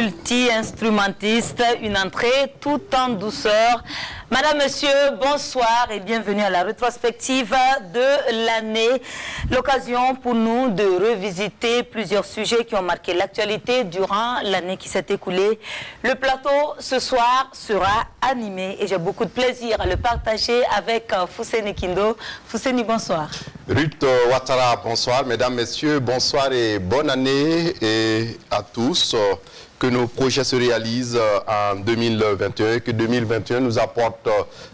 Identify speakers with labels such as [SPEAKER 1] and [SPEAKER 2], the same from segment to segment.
[SPEAKER 1] multi-instrumentiste, une entrée tout en douceur. Madame, Monsieur, bonsoir et bienvenue à la rétrospective de l'année. L'occasion pour nous de revisiter plusieurs sujets qui ont marqué l'actualité durant l'année qui s'est écoulée. Le plateau ce soir sera animé et j'ai beaucoup de plaisir à le partager avec Fousseni Kindo. Fousseni, bonsoir.
[SPEAKER 2] Ruth Ouattara, bonsoir. Mesdames, Messieurs, bonsoir et bonne année et à tous. Que nos projets se réalisent en 2021, que 2021 nous apporte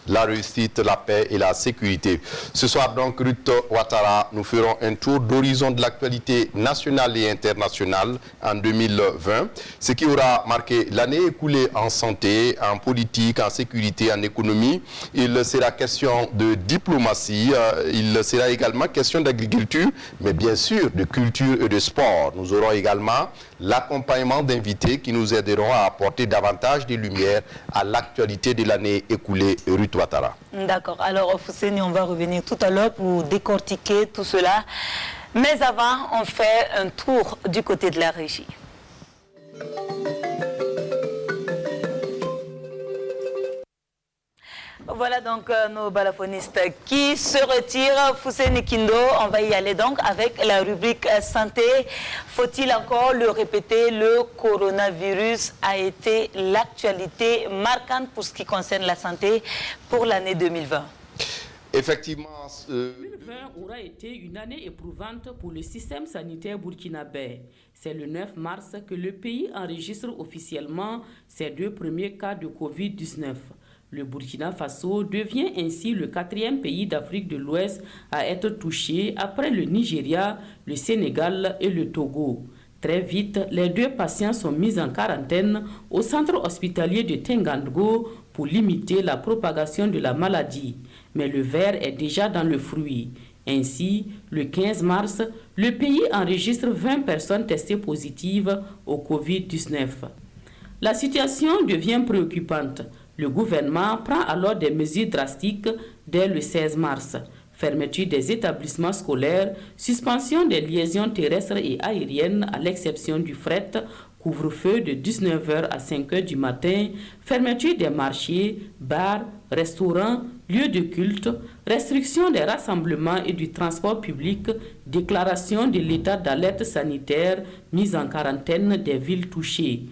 [SPEAKER 2] la réussite, la paix et la sécurité. Ce soir donc, Ruth Ouattara, nous ferons un tour d'horizon de l'actualité nationale et internationale en 2020, ce qui aura marqué l'année écoulée en santé, en politique, en sécurité, en économie. Il sera question de diplomatie, il sera également question d'agriculture, mais bien sûr de culture et de sport. Nous aurons également l'accompagnement d'invités qui nous aideront à apporter davantage de lumière à l'actualité de l'année écoulée. Ruth Ouattara.
[SPEAKER 1] D'accord. Alors, Fousseni, on va revenir tout à l'heure pour décortiquer tout cela. Mais avant, on fait un tour du côté de la régie. Voilà donc nos balaphonistes qui se retirent. Fousseni Kindo, on va y aller donc avec la rubrique santé. Faut-il encore le répéter, le coronavirus a été l'actualité marquante pour ce qui concerne la santé pour l'année 2020.
[SPEAKER 2] Effectivement,
[SPEAKER 3] 2020 aura été une année éprouvante pour le système sanitaire burkinabé. C'est le 9 mars que le pays enregistre officiellement ses 2 premiers cas de Covid-19. Le Burkina Faso devient ainsi le 4e pays d'Afrique de l'Ouest à être touché après le Nigeria, le Sénégal et le Togo. Très vite, les 2 patients sont mis en quarantaine au centre hospitalier de Tengango pour limiter la propagation de la maladie. Mais le ver est déjà dans le fruit. Ainsi, le 15 mars, le pays enregistre 20 personnes testées positives au Covid-19. La situation devient préoccupante. Le gouvernement prend alors des mesures drastiques dès le 16 mars. Fermeture des établissements scolaires, suspension des liaisons terrestres et aériennes à l'exception du fret, couvre-feu de 19h à 5h du matin, fermeture des marchés, bars, restaurants, lieux de culte, restriction des rassemblements et du transport public, déclaration de l'état d'alerte sanitaire, mise en quarantaine des villes touchées.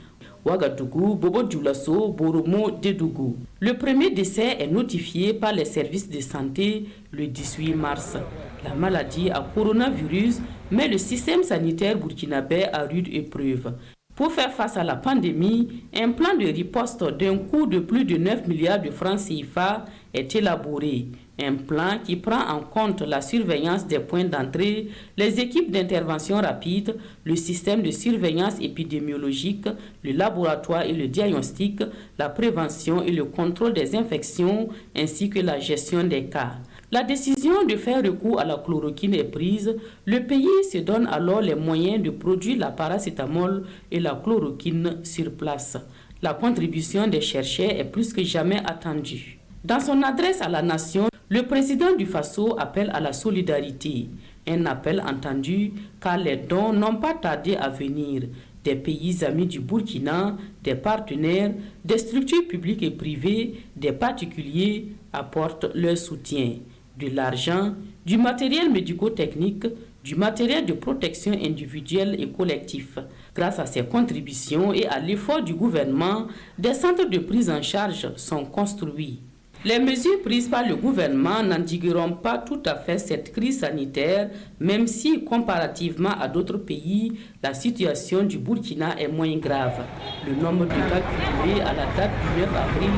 [SPEAKER 3] Ouagadougou, Bobo-Dioulasso, Boromo, Dédougou. Le premier décès est notifié par les services de santé le 18 mars. La maladie à coronavirus met le système sanitaire burkinabé à rude épreuve. Pour faire face à la pandémie, un plan de riposte d'un coût de plus de 9 milliards de francs CFA est élaboré. Un plan qui prend en compte la surveillance des points d'entrée, les équipes d'intervention rapide, le système de surveillance épidémiologique, le laboratoire et le diagnostic, la prévention et le contrôle des infections, ainsi que la gestion des cas. La décision de faire recours à la chloroquine est prise. Le pays se donne alors les moyens de produire la paracétamol et la chloroquine sur place. La contribution des chercheurs est plus que jamais attendue. Dans son adresse à la nation, le président du Faso appelle à la solidarité. Un appel entendu car les dons n'ont pas tardé à venir. Des pays amis du Burkina, des partenaires, des structures publiques et privées, des particuliers apportent leur soutien. De l'argent, du matériel médico-technique, du matériel de protection individuelle et collectif. Grâce à ces contributions et à l'effort du gouvernement, des centres de prise en charge sont construits. Les mesures prises par le gouvernement n'endigueront pas tout à fait cette crise sanitaire, même si, comparativement à d'autres pays, la situation du Burkina est moins grave. Le nombre de cas cumulés à la date du 9 avril,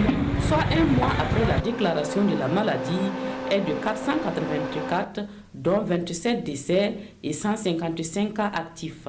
[SPEAKER 3] soit un mois après la déclaration de la maladie, est de 484, dont 27 décès et 155 cas actifs.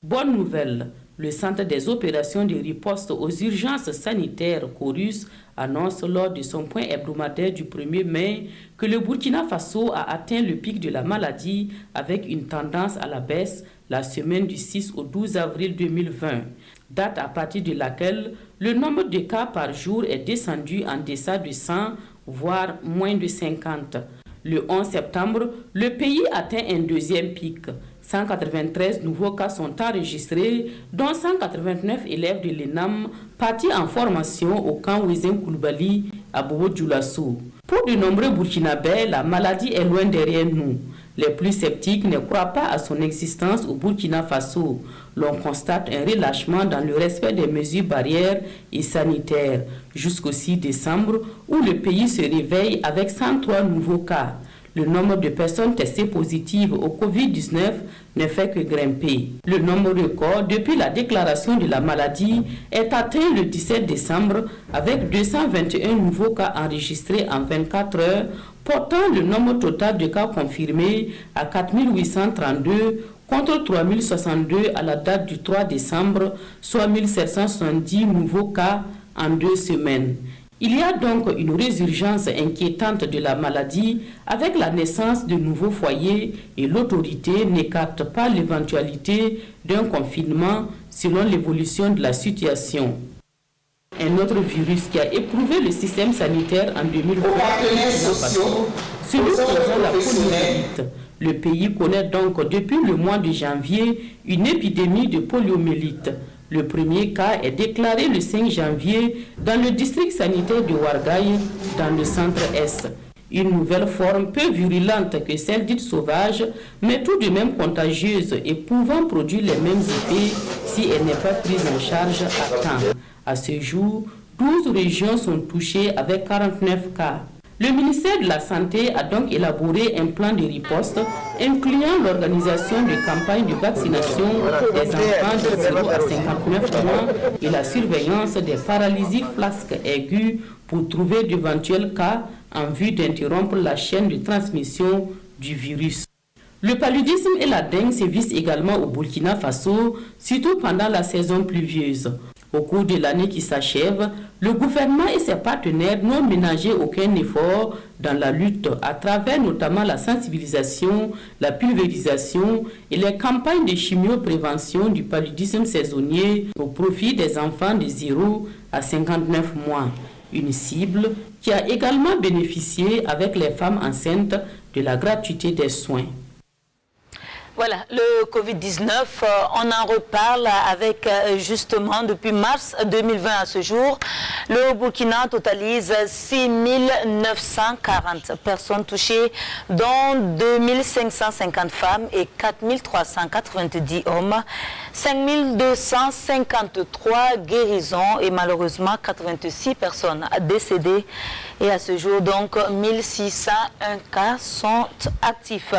[SPEAKER 3] Bonne nouvelle, le Centre des opérations de riposte aux urgences sanitaires Chorus annonce lors de son point hebdomadaire du 1er mai que le Burkina Faso a atteint le pic de la maladie avec une tendance à la baisse la semaine du 6 au 12 avril 2020, date à partir de laquelle le nombre de cas par jour est descendu en deçà de 100, voire moins de 50. Le 11 septembre, le pays atteint un deuxième pic. 193 nouveaux cas sont enregistrés, dont 189 élèves de l'ENAM partis en formation au camp Ouézin Koulibaly à Bobo Dioulasso. Pour de nombreux Burkinabés, la maladie est loin derrière nous. Les plus sceptiques ne croient pas à son existence au Burkina Faso. L'on constate un relâchement dans le respect des mesures barrières et sanitaires jusqu'au 6 décembre où le pays se réveille avec 103 nouveaux cas. Le nombre de personnes testées positives au Covid-19 ne fait que grimper. Le nombre record depuis la déclaration de la maladie est atteint le 17 décembre avec 221 nouveaux cas enregistrés en 24 heures, portant le nombre total de cas confirmés à 4832 contre 3062 à la date du 3 décembre, soit 1770 nouveaux cas en 2 semaines. Il y a donc une résurgence inquiétante de la maladie avec la naissance de nouveaux foyers et l'autorité n'écarte pas l'éventualité d'un confinement selon l'évolution de la situation. Un autre virus qui a éprouvé le système sanitaire en 2020, celui causant la poliomyélite. Le pays connaît donc depuis le mois de janvier une épidémie de poliomyélite. Le premier cas est déclaré le 5 janvier dans le district sanitaire de Ouarglaï, dans le centre-est. Une nouvelle forme peu virulente que celle dite sauvage, mais tout de même contagieuse et pouvant produire les mêmes effets si elle n'est pas prise en charge à temps. À ce jour, 12 régions sont touchées avec 49 cas. Le ministère de la Santé a donc élaboré un plan de riposte incluant l'organisation de campagnes de vaccination des enfants de 0 à 59 mois et la surveillance des paralysies flasques aiguës pour trouver d'éventuels cas en vue d'interrompre la chaîne de transmission du virus. Le paludisme et la dengue sévissent également au Burkina Faso, surtout pendant la saison pluvieuse. Au cours de l'année qui s'achève, le gouvernement et ses partenaires n'ont ménagé aucun effort dans la lutte à travers notamment la sensibilisation, la pulvérisation et les campagnes de chimioprévention du paludisme saisonnier au profit des enfants de 0 à 59 mois. Une cible qui a également bénéficié avec les femmes enceintes de la gratuité des soins.
[SPEAKER 1] Voilà, le Covid-19, on en reparle avec justement depuis mars 2020 à ce jour. Le Burkina totalise 6 940 personnes touchées, dont 2 550 femmes et 4 390 hommes. 5 253 guérisons et malheureusement 86 personnes décédées. Et à ce jour, donc, 1601 cas sont actifs.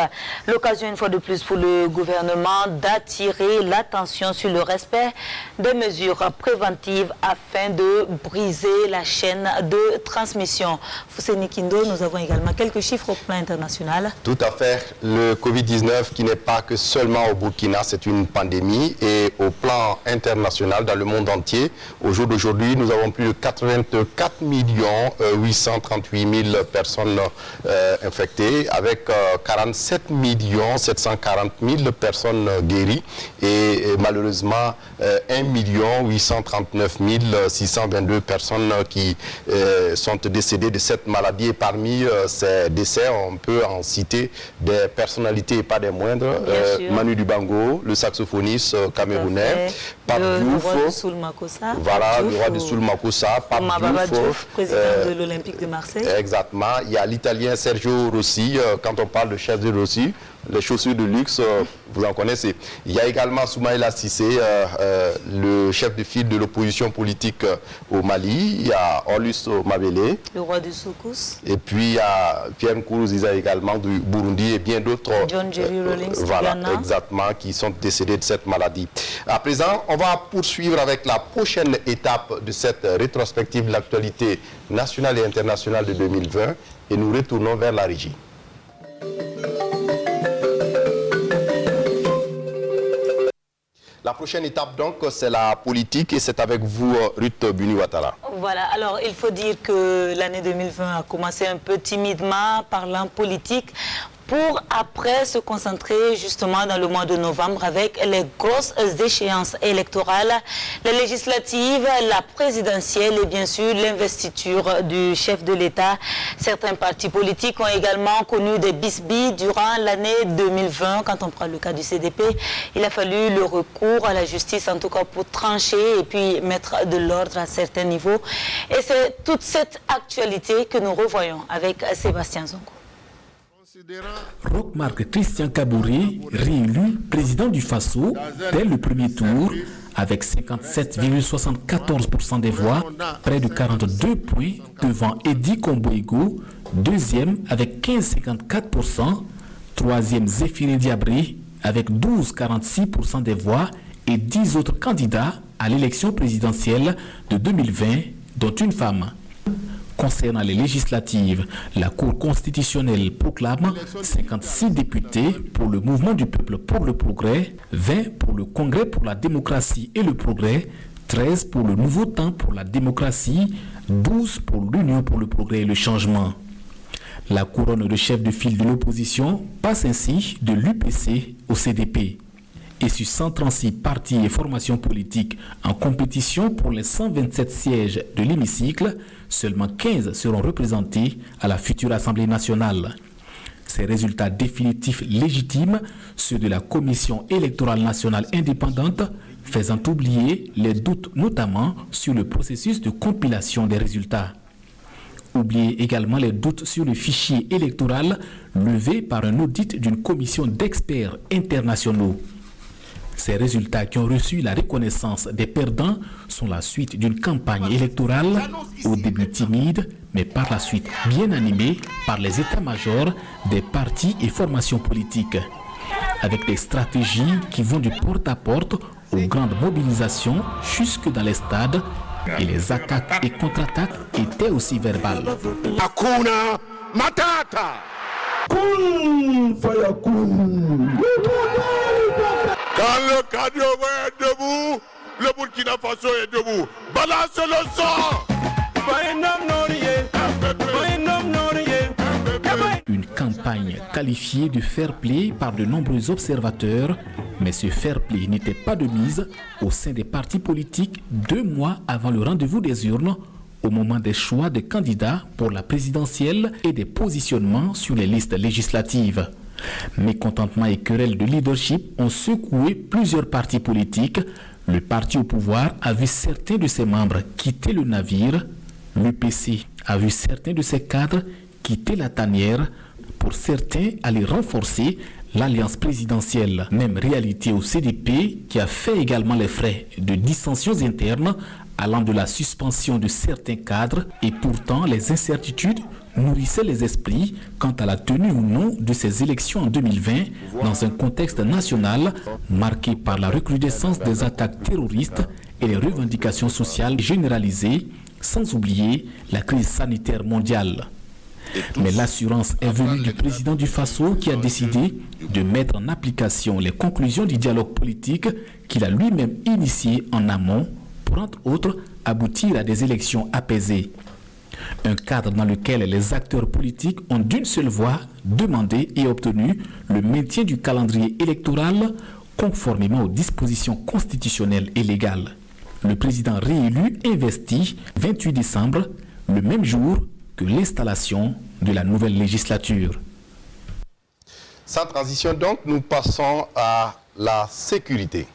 [SPEAKER 1] L'occasion, une fois de plus, pour le gouvernement d'attirer l'attention sur le respect des mesures préventives afin de briser la chaîne de transmission. Fousseni Kindo, nous avons également quelques chiffres au plan international.
[SPEAKER 2] Tout à fait. Le Covid-19 qui n'est pas que seulement au Burkina, c'est une pandémie. Et au plan international, dans le monde entier, au jour d'aujourd'hui, nous avons plus de 84 838 000 personnes infectées, avec 47 740 000 personnes guéries et malheureusement 1 839 622 personnes qui sont décédées de cette maladie. Et parmi ces décès, on peut en citer des personnalités et pas des moindres. Manu Dibango, le saxophoniste camerounais, Pape Diouf,
[SPEAKER 1] le roi de Soul Makossa,
[SPEAKER 2] voilà, le roi de Soul Makossa, Pape Diouf,
[SPEAKER 1] président de l'Olympique de Marseille.
[SPEAKER 2] Exactement. Il y a l'Italien Sergio Rossi. Quand on parle de chef de Rossi, les chaussures de luxe, vous en connaissez. Il y a également Soumaïla Cissé, le chef de file de l'opposition politique au Mali. Il y a Orlus Mabele,
[SPEAKER 1] le roi du Soukous.
[SPEAKER 2] Et puis il y a Pierre Nkurunziza également du Burundi et bien d'autres.
[SPEAKER 1] John Jerry Rawlings,
[SPEAKER 2] voilà,
[SPEAKER 1] Ghana.
[SPEAKER 2] exactement, qui sont décédés de cette maladie. À présent, on va poursuivre avec la prochaine étape de cette rétrospective de l'actualité nationale et internationale de 2020 et nous retournons vers la régie. La prochaine étape, donc, c'est la politique et c'est avec vous, Ruth Buni-Ouattara.
[SPEAKER 1] Voilà, alors il faut dire que l'année 2020 a commencé un peu timidement, parlant politique. pour après se concentrer justement dans le mois de novembre avec les grosses échéances électorales, les législatives, la présidentielle et bien sûr l'investiture du chef de l'État. Certains partis politiques ont également connu des bisbilles durant l'année 2020. Quand on prend le cas du CDP, il a fallu le recours à la justice en tout cas pour trancher et puis mettre de l'ordre à certains niveaux. Et c'est toute cette actualité que nous revoyons avec Sébastien Zongo.
[SPEAKER 4] Roch-Marc Christian Kaboré, réélu président du Faso dès le premier tour, avec 57,74% des voix, près de 42 points devant Eddy Komboego, deuxième avec 15,54%, troisième Zéphiré Diabré avec 12,46% des voix et 10 autres candidats à l'élection présidentielle de 2020, dont une femme. Concernant les législatives, la Cour constitutionnelle proclame 56 députés pour le Mouvement du Peuple pour le Progrès, 20 pour le Congrès pour la démocratie et le progrès, 13 pour le Nouveau Temps pour la démocratie, 12 pour l'Union pour le progrès et le changement. La couronne de chef de file de l'opposition passe ainsi de l'UPC au CDP. Et sur 136 partis et formations politiques en compétition pour les 127 sièges de l'hémicycle, seulement 15 seront représentés à la future Assemblée nationale. Ces résultats définitifs légitimes, ceux de la Commission électorale nationale indépendante, faisant oublier les doutes notamment sur le processus de compilation des résultats. Oublier également les doutes sur le fichier électoral levé par un audit d'une commission d'experts internationaux. Ces résultats qui ont reçu la reconnaissance des perdants sont la suite d'une campagne électorale au début timide, mais par la suite bien animée par les états-majors des partis et formations politiques, avec des stratégies qui vont du porte-à-porte aux grandes mobilisations jusque dans les stades, et les attaques et contre-attaques étaient aussi verbales.
[SPEAKER 5] Hakuna Matata. Quand le Kadiogo est debout, le Burkina Faso est debout. Balance le sang.
[SPEAKER 4] Une campagne qualifiée de fair play par de nombreux observateurs, mais ce fair play n'était pas de mise au sein des partis politiques 2 mois avant le rendez-vous des urnes, au moment des choix des candidats pour la présidentielle et des positionnements sur les listes législatives. Mécontentement et querelles de leadership ont secoué plusieurs partis politiques. Le parti au pouvoir a vu certains de ses membres quitter le navire. L'UPC a vu certains de ses cadres quitter la tanière. Pour certains, aller renforcer l'alliance présidentielle. Même réalité au CDP qui a fait également les frais de dissensions internes allant de la suspension de certains cadres, et pourtant les incertitudes nourrissaient les esprits quant à la tenue ou non de ces élections en 2020 dans un contexte national marqué par la recrudescence des attaques terroristes et les revendications sociales généralisées, sans oublier la crise sanitaire mondiale. Mais l'assurance est venue du président du Faso qui a décidé de mettre en application les conclusions du dialogue politique qu'il a lui-même initié en amont pour entre autres aboutir à des élections apaisées. Un cadre dans lequel les acteurs politiques ont d'une seule voix demandé et obtenu le maintien du calendrier électoral conformément aux dispositions constitutionnelles et légales. Le président réélu investit 28 décembre, le même jour que l'installation de la nouvelle législature.
[SPEAKER 2] Sans transition donc, nous passons à la sécurité.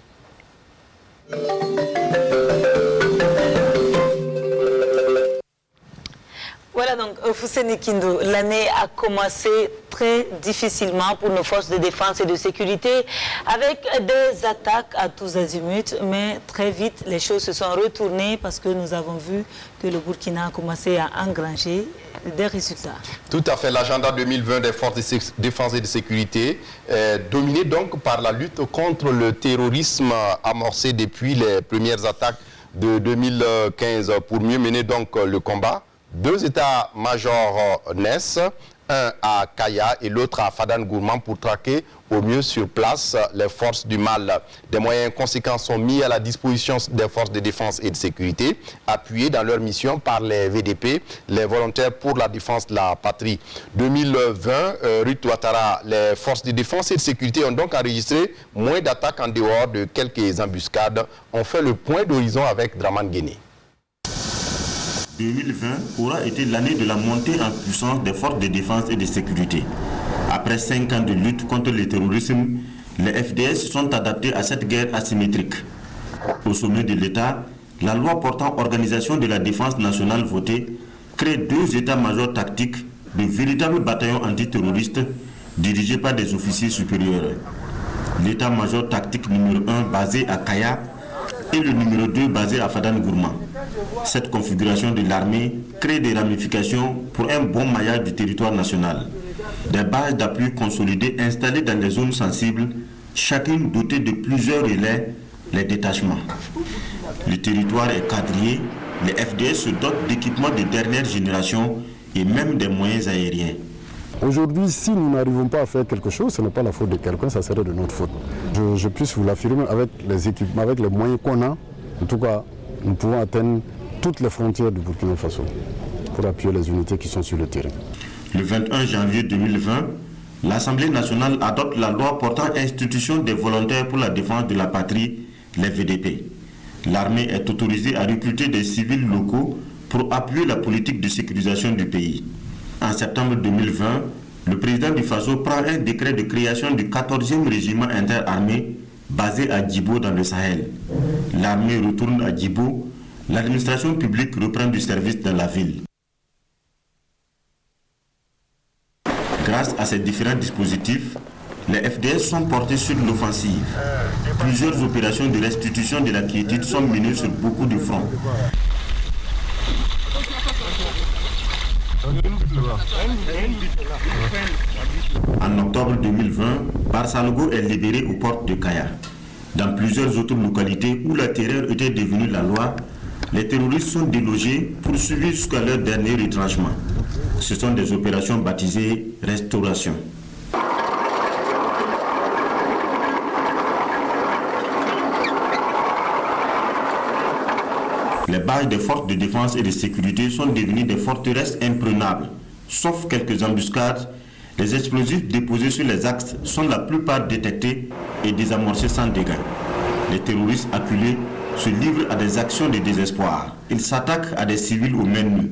[SPEAKER 1] Voilà donc, Fousseni Kindo, l'année a commencé très difficilement pour nos forces de défense et de sécurité avec des attaques à tous azimuts, mais très vite les choses se sont retournées parce que nous avons vu que le Burkina a commencé à engranger des résultats.
[SPEAKER 2] Tout à fait, l'agenda 2020 des forces de défense et de sécurité est dominé donc par la lutte contre le terrorisme amorcé depuis les premières attaques de 2015 pour mieux mener donc le combat. 2 états-majors naissent, un à Kaya et l'autre à Fadan-Gourmand pour traquer au mieux sur place les forces du mal. Des moyens conséquents sont mis à la disposition des forces de défense et de sécurité, appuyés dans leur mission par les VDP, les volontaires pour la défense de la patrie. 2020, Ruth Ouattara, les forces de défense et de sécurité ont donc enregistré moins d'attaques en dehors de quelques embuscades. On fait le point d'horizon avec Draman Guéné.
[SPEAKER 6] 2020 aura été l'année de la montée en puissance des forces de défense et de sécurité. Après 5 ans de lutte contre le terrorisme, les FDS se sont adaptés à cette guerre asymétrique. Au sommet de l'État, la loi portant organisation de la défense nationale votée crée 2 états-majors tactiques de véritables bataillons antiterroristes dirigés par des officiers supérieurs. L'état-major tactique numéro 1 basé à Kaya et le numéro 2 basé à Fadan-Gourmand. Cette configuration de l'armée crée des ramifications pour un bon maillage du territoire national. Des bases d'appui consolidées installées dans les zones sensibles, chacune dotée de plusieurs relais, les détachements. Le territoire est quadrillé, les FDS se dotent d'équipements de dernière génération et même des moyens aériens.
[SPEAKER 7] Aujourd'hui, si nous n'arrivons pas à faire quelque chose, ce n'est pas la faute de quelqu'un, ça serait de notre faute. Je puisse vous l'affirmer, avec les équipements, avec les moyens qu'on a, en tout cas, nous pouvons atteindre toutes les frontières du Burkina Faso pour appuyer les unités qui sont sur le terrain.
[SPEAKER 6] Le 21 janvier 2020, l'Assemblée nationale adopte la loi portant institution des volontaires pour la défense de la patrie, les VDP. L'armée est autorisée à recruter des civils locaux pour appuyer la politique de sécurisation du pays. En septembre 2020, le président du Faso prend un décret de création du 14e régiment interarmé basé à Djibo dans le Sahel. L'armée retourne à Djibo, l'administration publique reprend du service dans la ville. Grâce à ces différents dispositifs, les FDS sont portés sur l'offensive. Plusieurs opérations de restitution de la quiétude sont menées sur beaucoup de fronts. En octobre 2020, Barsalogo est libéré aux portes de Kaya. Dans plusieurs autres localités où la terreur était devenue la loi, les terroristes sont délogés, poursuivis jusqu'à leur dernier retranchement. Ce sont des opérations baptisées Restauration. Les bases des forces de défense et de sécurité sont devenues des forteresses imprenables. Sauf quelques embuscades, les explosifs déposés sur les axes sont la plupart détectés et désamorcés sans dégâts. Les terroristes acculés se livrent à des actions de désespoir. Ils s'attaquent à des civils aux mains nues.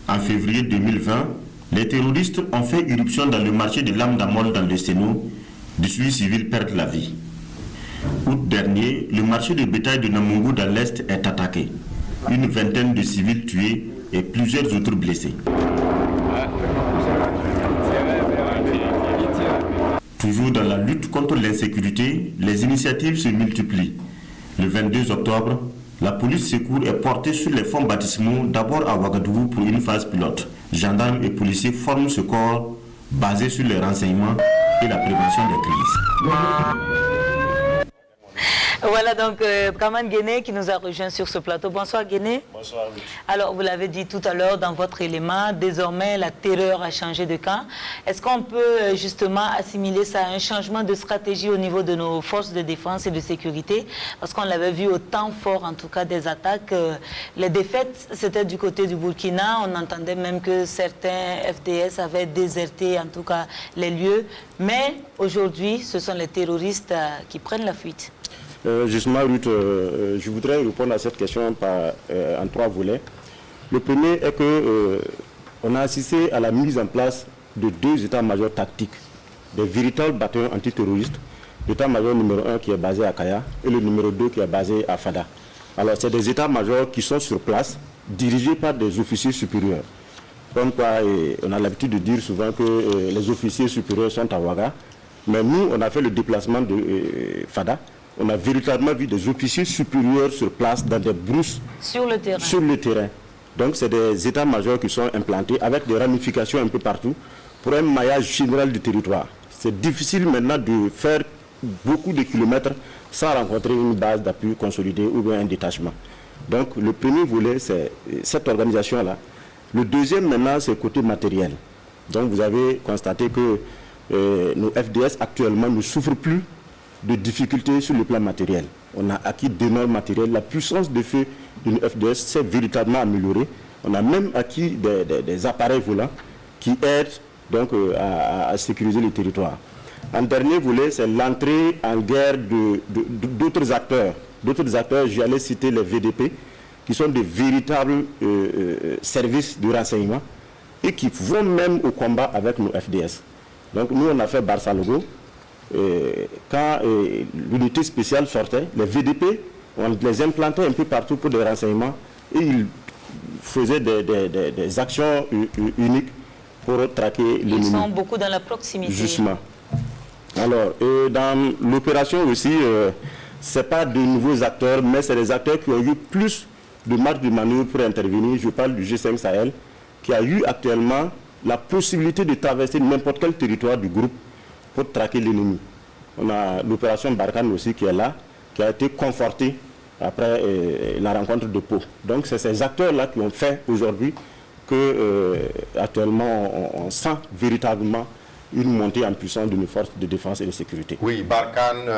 [SPEAKER 6] En février 2020, les terroristes ont fait irruption dans le marché de l'Amdamol dans le Sénou. 18 civils perdent la vie. Août dernier, le marché de bétail de Namungu dans l'Est est attaqué. Une vingtaine de civils tués et plusieurs autres blessés. Toujours dans la lutte contre l'insécurité, les initiatives se multiplient. Le 22 octobre, la police secours est portée sur les fonds baptismaux, d'abord à Ouagadougou pour une phase pilote. Gendarmes et policiers forment ce corps basé sur les renseignements et la prévention des crises.
[SPEAKER 1] Voilà donc Draman Guéné qui nous a rejoint sur ce plateau. Bonsoir Guéné.
[SPEAKER 8] Bonsoir.
[SPEAKER 1] Alors vous l'avez dit tout à l'heure dans votre élément, désormais la terreur a changé de camp. Est-ce qu'on peut justement assimiler ça à un changement de stratégie au niveau de nos forces de défense et de sécurité? Parce qu'on l'avait vu au temps fort en tout cas des attaques. Les défaites c'était du côté du Burkina. On entendait même que certains FDS avaient déserté en tout cas les lieux. Mais aujourd'hui ce sont les terroristes qui prennent la fuite.
[SPEAKER 8] Justement, Ruth, je voudrais répondre à cette question en 3 volets. Le premier est que on a assisté à la mise en place de 2 états-majors tactiques, des véritables bataillons antiterroristes, l'état-major numéro 1 qui est basé à Kaya et le numéro 2 qui est basé à Fada. Alors, c'est des états-majors qui sont sur place, dirigés par des officiers supérieurs. Comme quoi, on a l'habitude de dire souvent que les officiers supérieurs sont à Ouaga, mais nous, on a fait le déplacement de Fada. On a véritablement vu des officiers supérieurs sur place dans des brousses
[SPEAKER 1] sur le terrain.
[SPEAKER 8] Donc c'est des états-majors qui sont implantés avec des ramifications un peu partout pour un maillage général du territoire. C'est difficile maintenant de faire beaucoup de kilomètres sans rencontrer une base d'appui consolidée ou bien un détachement. Donc le premier volet c'est cette organisation-là. Le deuxième maintenant c'est le côté matériel. Donc vous avez constaté que nos FDS actuellement ne souffrent plus de difficultés sur le plan matériel. On a acquis d'énormes matériels. La puissance de feu d'une FDS s'est véritablement améliorée. On a même acquis des appareils volants qui aident donc à sécuriser le territoire. En dernier volet, c'est l'entrée en guerre d'autres acteurs. D'autres acteurs, j'allais citer les VDP, qui sont de véritables services de renseignement et qui vont même au combat avec nos FDS. Donc nous, on a fait Barça-Logo. Quand l'unité spéciale sortait, les VDP, on les implantait un peu partout pour des renseignements et ils faisaient des actions uniques pour traquer l'ennemi.
[SPEAKER 1] Ils sont beaucoup dans la proximité.
[SPEAKER 8] Justement. Alors, dans l'opération aussi, ce n'est pas de nouveaux acteurs, mais c'est des acteurs qui ont eu plus de marge de manœuvre pour intervenir. Je parle du G5 Sahel, qui a eu actuellement la possibilité de traverser n'importe quel territoire du groupe pour traquer l'ennemi. On a l'opération Barkhane aussi qui est là, qui a été confortée après la rencontre de Pau. Donc c'est ces acteurs-là qui ont fait aujourd'hui que actuellement on sent véritablement une montée en puissance de nos forces de défense et de sécurité.
[SPEAKER 2] Oui, Barkhane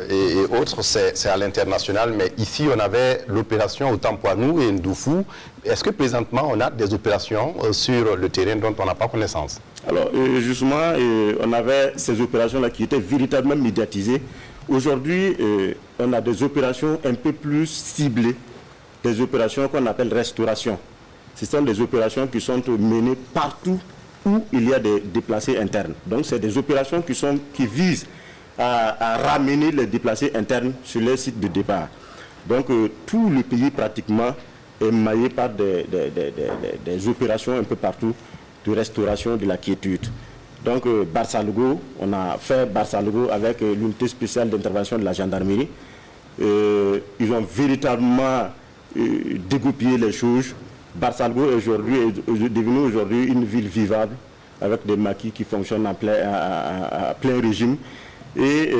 [SPEAKER 2] et autres, c'est à l'international, mais ici on avait l'opération Otampoinou et Ndoufou. Est-ce que présentement on a des opérations sur le terrain dont on n'a pas connaissance?
[SPEAKER 8] Alors justement, on avait ces opérations-là qui étaient véritablement médiatisées. Aujourd'hui, on a des opérations un peu plus ciblées, des opérations qu'on appelle restauration. Ce sont des opérations qui sont menées partout où il y a des déplacés internes. Donc c'est des opérations qui visent à ramener les déplacés internes sur les sites de départ. Donc tout le pays pratiquement est maillé par des opérations un peu partout de restauration de la quiétude. Donc Barça-Logo, on a fait Barça-Logo avec l'unité spéciale d'intervention de la gendarmerie. Ils ont véritablement dégoupillé les choses. Barça-Logo est devenu aujourd'hui une ville vivable avec des maquis qui fonctionnent à plein régime. Et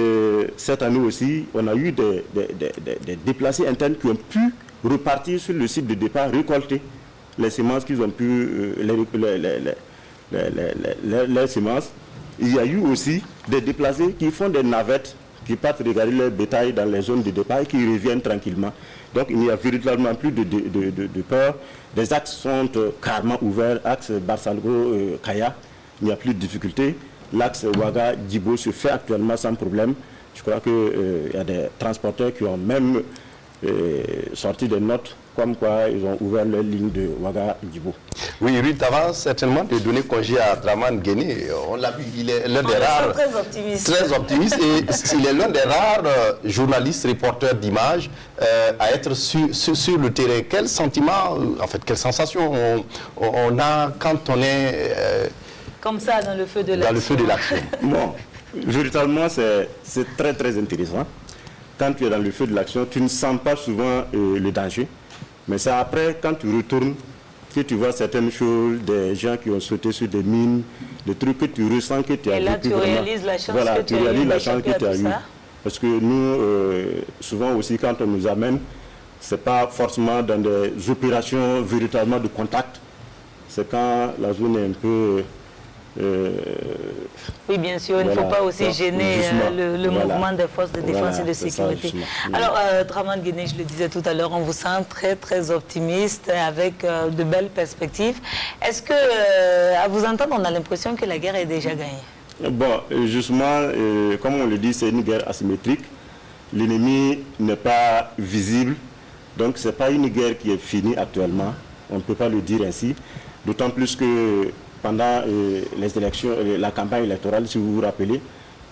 [SPEAKER 8] cette année aussi, on a eu des déplacés internes qui ont pu repartir sur le site de départ, récolter les semences qu'ils ont pu, les semences. Il y a eu aussi des déplacés qui font des navettes, qui partent regarder leur bétail dans les zones de départ et qui reviennent tranquillement. Donc il n'y a véritablement plus de peur. Les axes sont carrément ouverts, axe Barça-Logo-Kaya, il n'y a plus de difficulté. L'axe Ouaga-Djibo se fait actuellement sans problème. Je crois qu'il y a des transporteurs qui ont même sorti des notes comme quoi ils ont ouvert leur ligne de Ouaga-Djibo.
[SPEAKER 2] Oui, Ruth, avant certainement de donner congé à Draman Guéné, on l'a vu, il est l'un des rares...
[SPEAKER 1] Très optimiste.
[SPEAKER 2] Très optimiste et il est l'un des rares journalistes, reporters d'images à être sur le terrain. Quel sentiment, en fait, quelle sensation on a quand on est...
[SPEAKER 1] comme ça, dans le feu de l'action.
[SPEAKER 2] Dans le feu de l'action.
[SPEAKER 8] Bon, véritablement, c'est très très intéressant. Quand tu es dans le feu de l'action, tu ne sens pas souvent le danger. Mais c'est après, quand tu retournes, que tu vois certaines choses, des gens qui ont sauté sur des mines, des trucs que tu ressens que tu as vécu.
[SPEAKER 1] Et là, tu réalises la chance que tu as eue.
[SPEAKER 8] Parce que nous, souvent aussi, quand on nous amène, ce n'est pas forcément dans des opérations véritablement de contact. C'est quand la zone est un peu...
[SPEAKER 1] oui, bien sûr, il ne faut pas aussi gêner le mouvement des forces de défense et de sécurité. Alors, Draman Guéné, je le disais tout à l'heure, on vous sent très, très optimiste, avec de belles perspectives. Est-ce que, à vous entendre, on a l'impression que la guerre est déjà gagnée?
[SPEAKER 8] Bon, justement, comme on le dit, c'est une guerre asymétrique. L'ennemi n'est pas visible, donc ce n'est pas une guerre qui est finie actuellement. On ne peut pas le dire ainsi, d'autant plus que pendant les élections, la campagne électorale, si vous vous rappelez,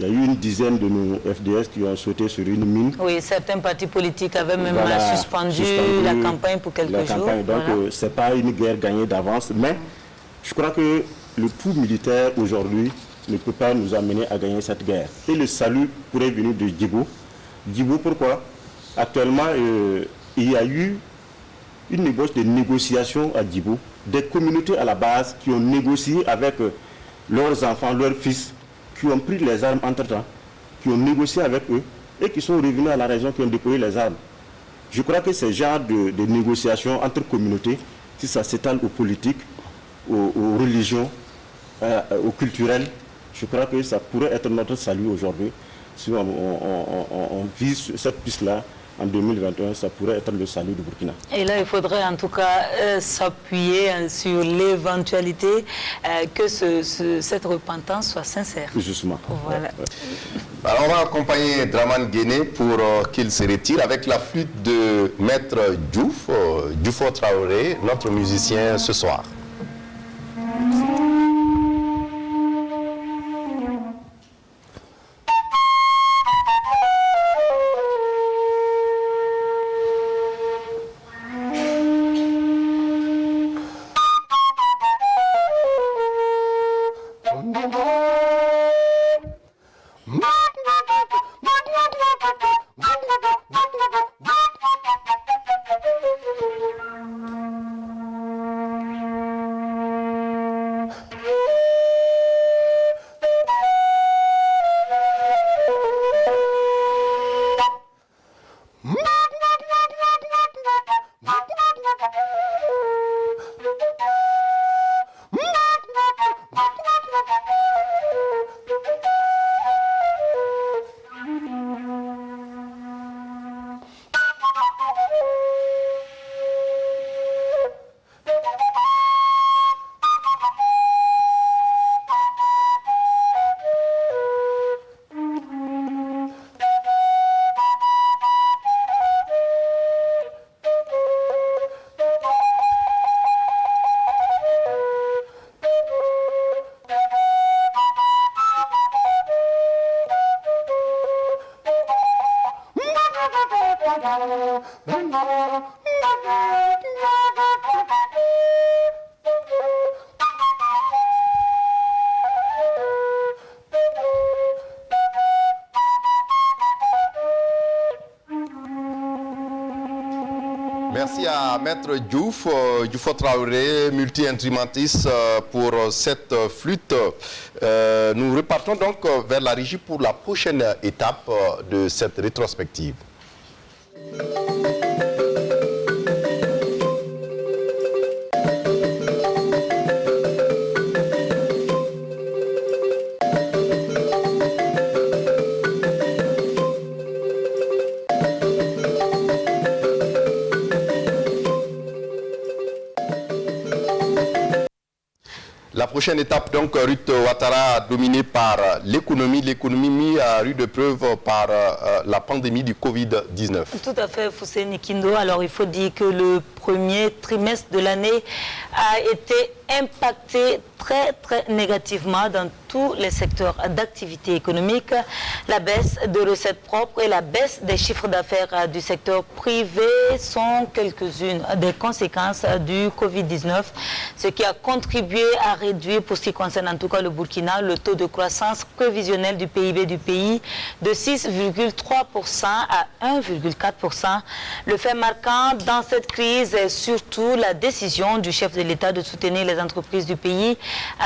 [SPEAKER 8] il y a eu une dizaine de nos FDS qui ont sauté sur une mine.
[SPEAKER 1] Oui, certains partis politiques avaient même suspendu la campagne pour quelques jours.
[SPEAKER 8] Donc, ce n'est pas une guerre gagnée d'avance, mais je crois que le coup militaire aujourd'hui ne peut pas nous amener à gagner cette guerre. Et le salut pourrait venir de Djibo. Djibo, pourquoi? Actuellement, il y a eu une ébauche de négociation à Djibo, des communautés à la base qui ont négocié avec leurs enfants, leurs fils, qui ont pris les armes entre-temps, qui ont négocié avec eux et qui sont revenus à la région, qui ont déployé les armes. Je crois que ce genre de négociations entre communautés, si ça s'étale aux politiques, aux religions, au culturel, je crois que ça pourrait être notre salut aujourd'hui. Si on vise cette piste-là, en 2021, ça pourrait être le salut du Burkina.
[SPEAKER 1] Et là, il faudrait en tout cas s'appuyer sur l'éventualité que cette repentance soit sincère.
[SPEAKER 8] Justement.
[SPEAKER 1] Voilà.
[SPEAKER 2] Alors, on va accompagner Draman Guéné pour qu'il se retire avec la flûte de Maître Diouf, Dioufo Traoré, notre musicien ce soir. Merci à Maître Diouf, Dioufo Traoré, multi-instrumentiste pour cette flûte. Nous repartons donc vers la régie pour la prochaine étape de cette rétrospective. La prochaine étape, donc, Ruth Ouattara, dominée par l'économie mis à rude preuve par la pandémie du Covid-19.
[SPEAKER 1] Tout à fait, Fousseni Kindo. Alors, il faut dire que le premier trimestre de l'année a été impacté très négativement dans tous les secteurs d'activité économique. La baisse de recettes propres et la baisse des chiffres d'affaires du secteur privé sont quelques-unes des conséquences du Covid-19, ce qui a contribué à réduire, pour ce qui concerne en tout cas le Burkina, le taux de croissance prévisionnel du PIB du pays de 6,3% à 1,4%. Le fait marquant dans cette crise est surtout la décision du chef de l'État de soutenir les entreprises du pays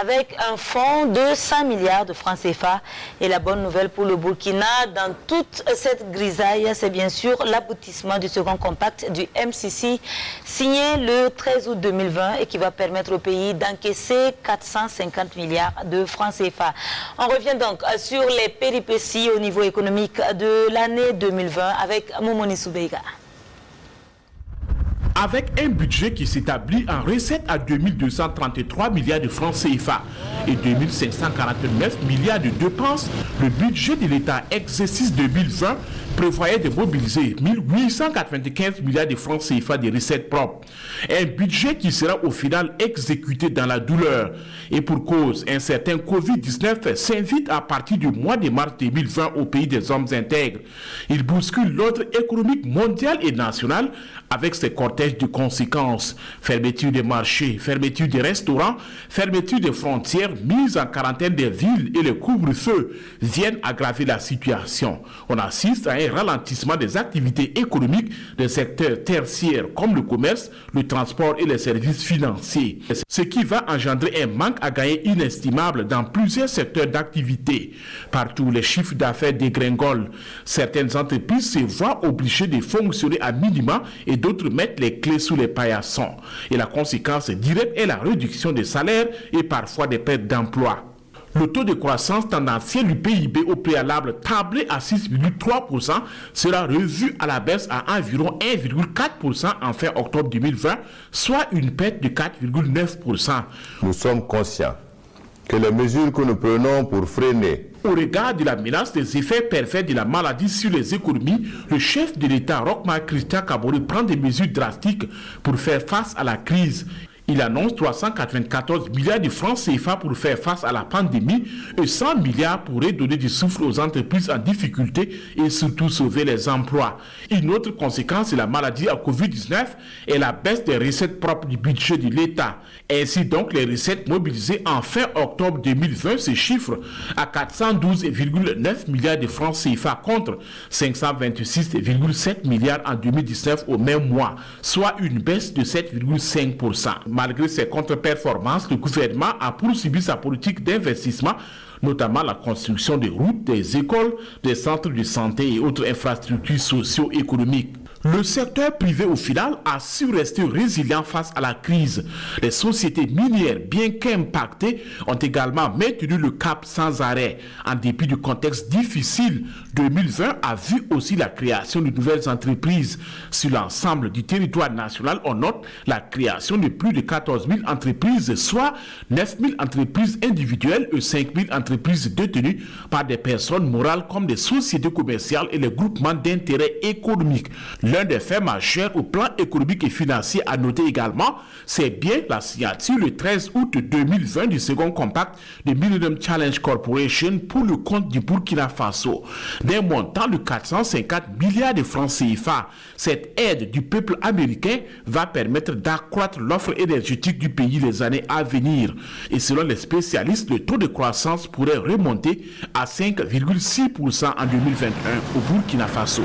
[SPEAKER 1] avec un fonds de 100 milliards de francs CFA. Et la bonne nouvelle pour le Burkina dans toute cette grisaille, c'est bien sûr l'aboutissement du second compact du MCC signé le 13 août 2020 et qui va permettre au pays d'encaisser 450 milliards de francs CFA. On revient donc sur les péripéties au niveau économique de l'année 2020 avec Momoni Soubeiga.
[SPEAKER 9] Avec un budget qui s'établit en recettes à 2233 milliards de francs CFA et 2549 milliards de dépenses, le budget de l'État exercice 2020 prévoyait de mobiliser 1895 milliards de francs CFA de recettes propres. Un budget qui sera au final exécuté dans la douleur. Et pour cause, un certain Covid-19 s'invite à partir du mois de mars 2020 au pays des hommes intègres. Il bouscule l'ordre économique mondial et national avec ses cortèges de conséquences. Fermeture des marchés, fermeture des restaurants, fermeture des frontières, mise en quarantaine des villes et le couvre-feu viennent aggraver la situation. On assiste à un ralentissement des activités économiques des secteurs tertiaires comme le commerce, le transport et les services financiers. Ce qui va engendrer un manque à gagner inestimable dans plusieurs secteurs d'activité. Partout, les chiffres d'affaires dégringolent. Certaines entreprises se voient obligées de fonctionner à minima et d'autres mettent les les clés sous les paillassons. Et la conséquence directe est la réduction des salaires et parfois des pertes d'emploi. Le taux de croissance tendancielle du PIB au préalable tablé à 6,3% sera revu à la baisse à environ 1,4% en fin octobre 2020, soit une perte de 4,9%.
[SPEAKER 10] Nous sommes conscients que les mesures que nous prenons pour freiner
[SPEAKER 9] au regard de la menace des effets pervers de la maladie sur les économies, le chef de l'État, Roch-Marc Christian Kaboré, prend des mesures drastiques pour faire face à la crise. Il annonce 394 milliards de francs CFA pour faire face à la pandémie et 100 milliards pour redonner du souffle aux entreprises en difficulté et surtout sauver les emplois. Une autre conséquence de la maladie à Covid-19 est la baisse des recettes propres du budget de l'État. Ainsi donc, les recettes mobilisées en fin octobre 2020 se chiffrent à 412,9 milliards de francs CFA contre 526,7 milliards en 2019 au même mois, soit une baisse de 7,5%. Malgré ces contre-performances, le gouvernement a poursuivi sa politique d'investissement, notamment la construction des routes, des écoles, des centres de santé et autres infrastructures socio-économiques. Le secteur privé, au final, a su rester résilient face à la crise. Les sociétés minières, bien qu'impactées, ont également maintenu le cap sans arrêt. En dépit du contexte difficile, 2020 a vu aussi la création de nouvelles entreprises. Sur l'ensemble du territoire national, on note la création de plus de 14 000 entreprises, soit 9 000 entreprises individuelles et 5 000 entreprises détenues par des personnes morales comme des sociétés commerciales et les groupements d'intérêt économique. L'un des faits majeurs au plan économique et financier à noter également, c'est bien la signature le 13 août 2020 du second compact de Millennium Challenge Corporation pour le compte du Burkina Faso, d'un montant de 450 milliards de francs CFA. Cette aide du peuple américain va permettre d'accroître l'offre énergétique du pays les années à venir. Et selon les spécialistes, le taux de croissance pourrait remonter à 5,6% en 2021 au Burkina Faso.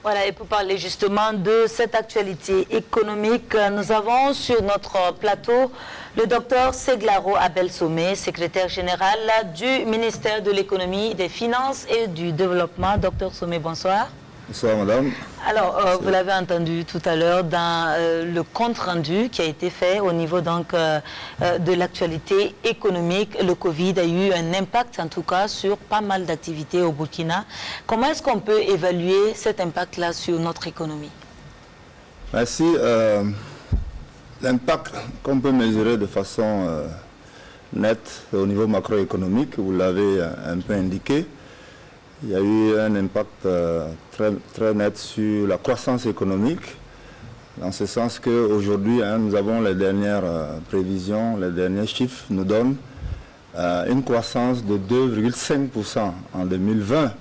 [SPEAKER 1] Voilà, et pour parler justement de cette actualité économique, nous avons sur notre plateau le docteur Seglaro Abel Somé, secrétaire général du ministère de l'économie, des finances et du développement. Docteur Somé, bonsoir.
[SPEAKER 11] Bonsoir madame.
[SPEAKER 1] Alors, vous l'avez entendu tout à l'heure dans le compte rendu qui a été fait au niveau donc de l'actualité économique. Le Covid a eu un impact en tout cas sur pas mal d'activités au Burkina. Comment est-ce qu'on peut évaluer cet impact-là sur notre économie?
[SPEAKER 11] Merci. L'impact qu'on peut mesurer de façon nette au niveau macroéconomique, vous l'avez un peu indiqué. Il y a eu un impact très net sur la croissance économique, dans ce sens qu'aujourd'hui, nous avons les dernières prévisions, les derniers chiffres nous donnent une croissance de 2,5% en 2020.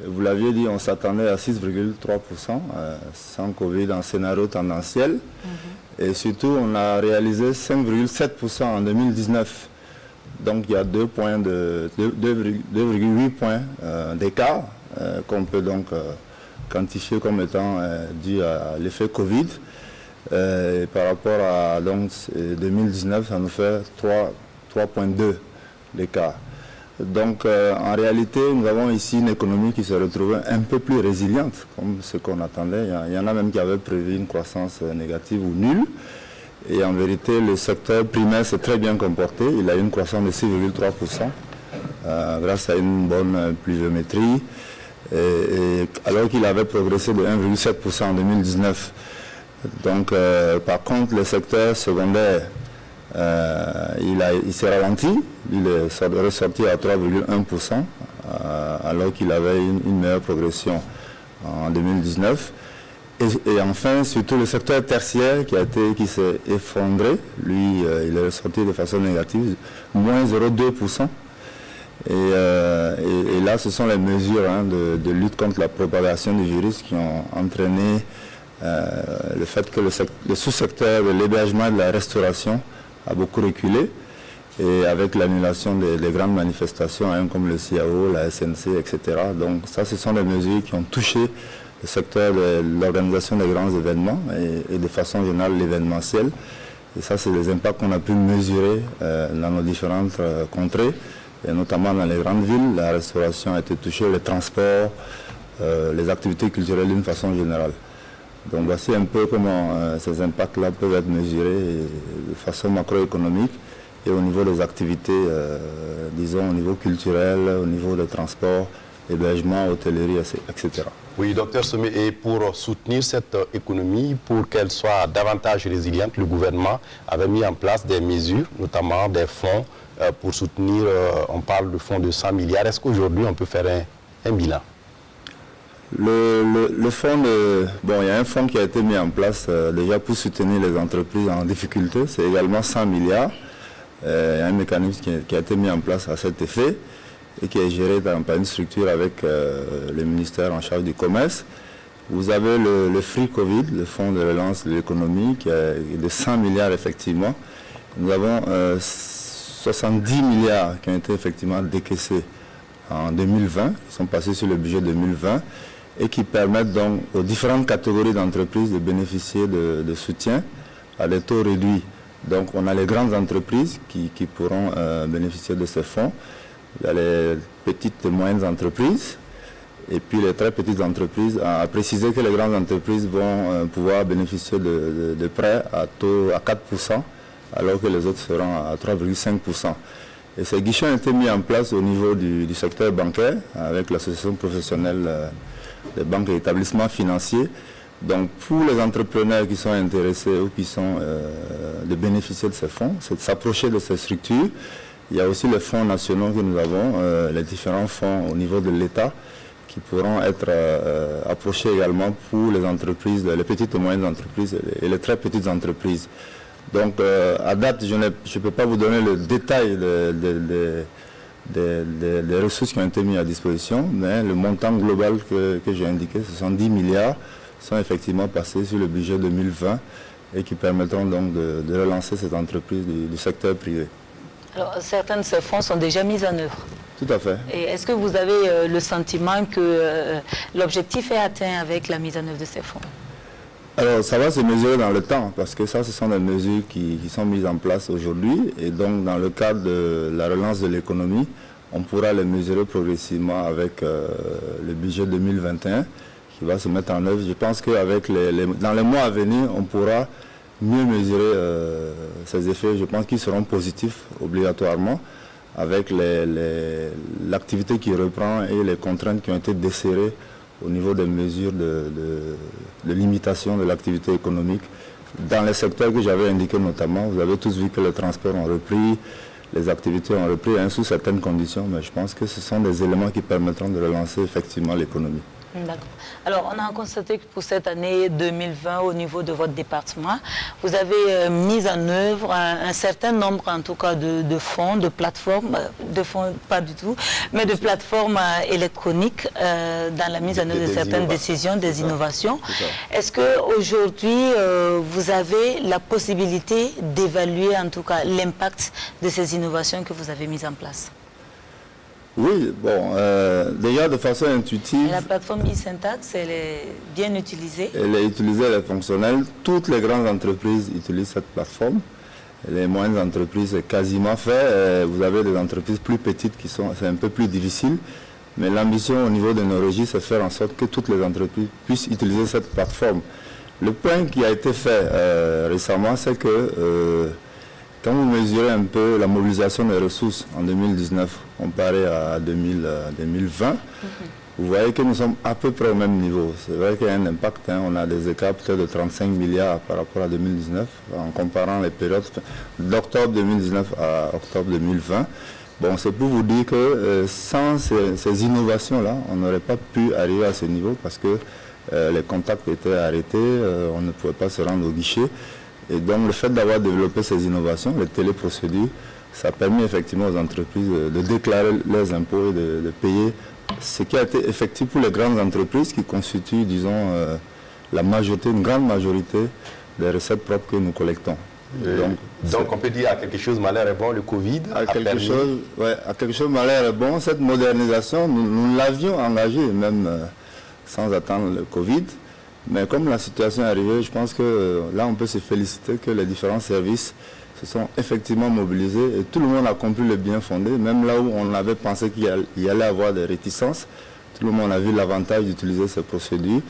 [SPEAKER 11] Vous l'aviez dit, on s'attendait à 6,3% sans Covid en scénario tendanciel. Et surtout, on a réalisé 5,7% en 2019. Donc il y a 2,8 points d'écart qu'on peut donc quantifier comme étant dû à l'effet Covid. Par rapport à donc, 2019, ça nous fait 3,2 d'écart. Donc en réalité, nous avons ici une économie qui se retrouvait un peu plus résiliente, comme ce qu'on attendait. Il y en a même qui avaient prévu une croissance négative ou nulle. Et en vérité, le secteur primaire s'est très bien comporté. Il a eu une croissance de 6,3% grâce à une bonne pluviométrie, alors qu'il avait progressé de 1,7% en 2019. Donc, par contre, le secteur secondaire, il s'est ralenti. Il est ressorti à 3,1%, alors qu'il avait une meilleure progression en 2019. Et enfin, surtout le secteur tertiaire qui s'est effondré, lui, il est ressorti de façon négative, moins 0,2%. Et là, ce sont les mesures de lutte contre la propagation du virus qui ont entraîné le fait que le sous-secteur de l'hébergement et de la restauration a beaucoup reculé. Et avec l'annulation des grandes manifestations, comme le CIAO, la SNC, etc. Donc ça, ce sont les mesures qui ont touché le secteur de l'organisation des grands événements et de façon générale l'événementiel. Et ça, c'est les impacts qu'on a pu mesurer dans nos différentes contrées, et notamment dans les grandes villes. La restauration a été touchée, le transport, les activités culturelles d'une façon générale. Donc voici un peu comment ces impacts-là peuvent être mesurés de façon macroéconomique et au niveau des activités, disons au niveau culturel, au niveau des transports, hébergement, hôtellerie, etc.
[SPEAKER 2] Oui, docteur Somé, et pour soutenir cette économie, pour qu'elle soit davantage résiliente, le gouvernement avait mis en place des mesures, notamment des fonds pour soutenir, on parle de fonds de 100 milliards. Est-ce qu'aujourd'hui on peut faire un bilan?
[SPEAKER 11] Le fonds, il y a un fonds qui a été mis en place déjà pour soutenir les entreprises en difficulté, c'est également 100 milliards. Il y a un mécanisme qui a été mis en place à cet effet et qui est géré par une structure avec le ministère en charge du commerce. Vous avez le Free Covid, le fonds de relance de l'économie, qui est de 100 milliards effectivement. Nous avons 70 milliards qui ont été effectivement décaissés en 2020, qui sont passés sur le budget 2020 et qui permettent donc aux différentes catégories d'entreprises de bénéficier de soutien à des taux réduits. Donc on a les grandes entreprises qui pourront bénéficier de ces fonds. Il y a les petites et moyennes entreprises et puis les très petites entreprises. À préciser que les grandes entreprises vont pouvoir bénéficier de prêts à taux à 4%, alors que les autres seront à 3,5%. Et ces guichets ont été mis en place au niveau du secteur bancaire avec l'association professionnelle des banques et établissements financiers. Donc pour les entrepreneurs qui sont intéressés ou qui sont de bénéficier de ces fonds, c'est de s'approcher de ces structures. Il y a aussi les fonds nationaux que nous avons, les différents fonds au niveau de l'État qui pourront être approchés également pour les entreprises, les petites et moyennes entreprises et les très petites entreprises. Donc à date, je ne peux pas vous donner le détail des ressources qui ont été mises à disposition, mais le montant global que j'ai indiqué, ce sont 10 milliards, sont effectivement passés sur le budget 2020 et qui permettront donc de relancer cette entreprise du secteur privé.
[SPEAKER 1] Alors, certains de ces fonds sont déjà mis en œuvre.
[SPEAKER 11] Tout à fait.
[SPEAKER 1] Et est-ce que vous avez le sentiment que l'objectif est atteint avec la mise en œuvre de ces fonds?
[SPEAKER 11] Alors, ça va se mesurer dans le temps, parce que ça, ce sont des mesures qui sont mises en place aujourd'hui. Et donc, dans le cadre de la relance de l'économie, on pourra les mesurer progressivement avec le budget 2021 qui va se mettre en œuvre. Je pense qu'avec dans les mois à venir, on pourra mieux mesurer ces effets. Je pense qu'ils seront positifs obligatoirement avec l'activité qui reprend et les contraintes qui ont été desserrées au niveau des mesures de limitation de l'activité économique. Dans les secteurs que j'avais indiqués notamment, vous avez tous vu que les transports ont repris, les activités ont repris sous certaines conditions, mais je pense que ce sont des éléments qui permettront de relancer effectivement l'économie.
[SPEAKER 1] D'accord. Alors, on a constaté que pour cette année 2020, au niveau de votre département, vous avez mis en œuvre un certain nombre, en tout cas, de fonds, de plateformes, de fonds pas du tout, mais de plateformes électroniques dans la mise en œuvre de certaines décisions, des innovations. Est-ce qu'aujourd'hui, vous avez la possibilité d'évaluer, en tout cas, l'impact de ces innovations que vous avez mises en place?
[SPEAKER 11] Oui, bon, déjà de façon intuitive.
[SPEAKER 1] Et la plateforme e-Syntax, elle est bien utilisée?
[SPEAKER 11] Elle est utilisée, elle est fonctionnelle. Toutes les grandes entreprises utilisent cette plateforme. Les moyennes entreprises, c'est quasiment fait. Vous avez des entreprises plus petites qui sont, c'est un peu plus difficile. Mais l'ambition au niveau de nos registres, c'est faire en sorte que toutes les entreprises puissent utiliser cette plateforme. Le point qui a été fait récemment, c'est que quand vous mesurez un peu la mobilisation des ressources en 2019 comparé à 2020, vous voyez que nous sommes à peu près au même niveau. C'est vrai qu'il y a un impact, on a des écarts peut-être de 35 milliards par rapport à 2019, en comparant les périodes d'octobre 2019 à octobre 2020. Bon, c'est pour vous dire que sans ces innovations-là, on n'aurait pas pu arriver à ce niveau parce que les contacts étaient arrêtés, on ne pouvait pas se rendre au guichet. Et donc le fait d'avoir développé ces innovations, les téléprocédures, ça a permis effectivement aux entreprises de déclarer leurs impôts et de payer ce qui a été effectif pour les grandes entreprises qui constituent, disons, la majorité, une grande majorité des recettes propres que nous collectons.
[SPEAKER 2] Donc on peut dire à quelque chose malheur est bon, le Covid
[SPEAKER 11] à quelque chose malheur est bon. Cette modernisation, nous l'avions engagée même sans attendre le Covid. Mais comme la situation est arrivée, je pense que là, on peut se féliciter que les différents services se sont effectivement mobilisés et tout le monde a compris le bien fondé, même là où on avait pensé qu'il y allait avoir des réticences. Tout le monde a vu l'avantage d'utiliser ces procédures.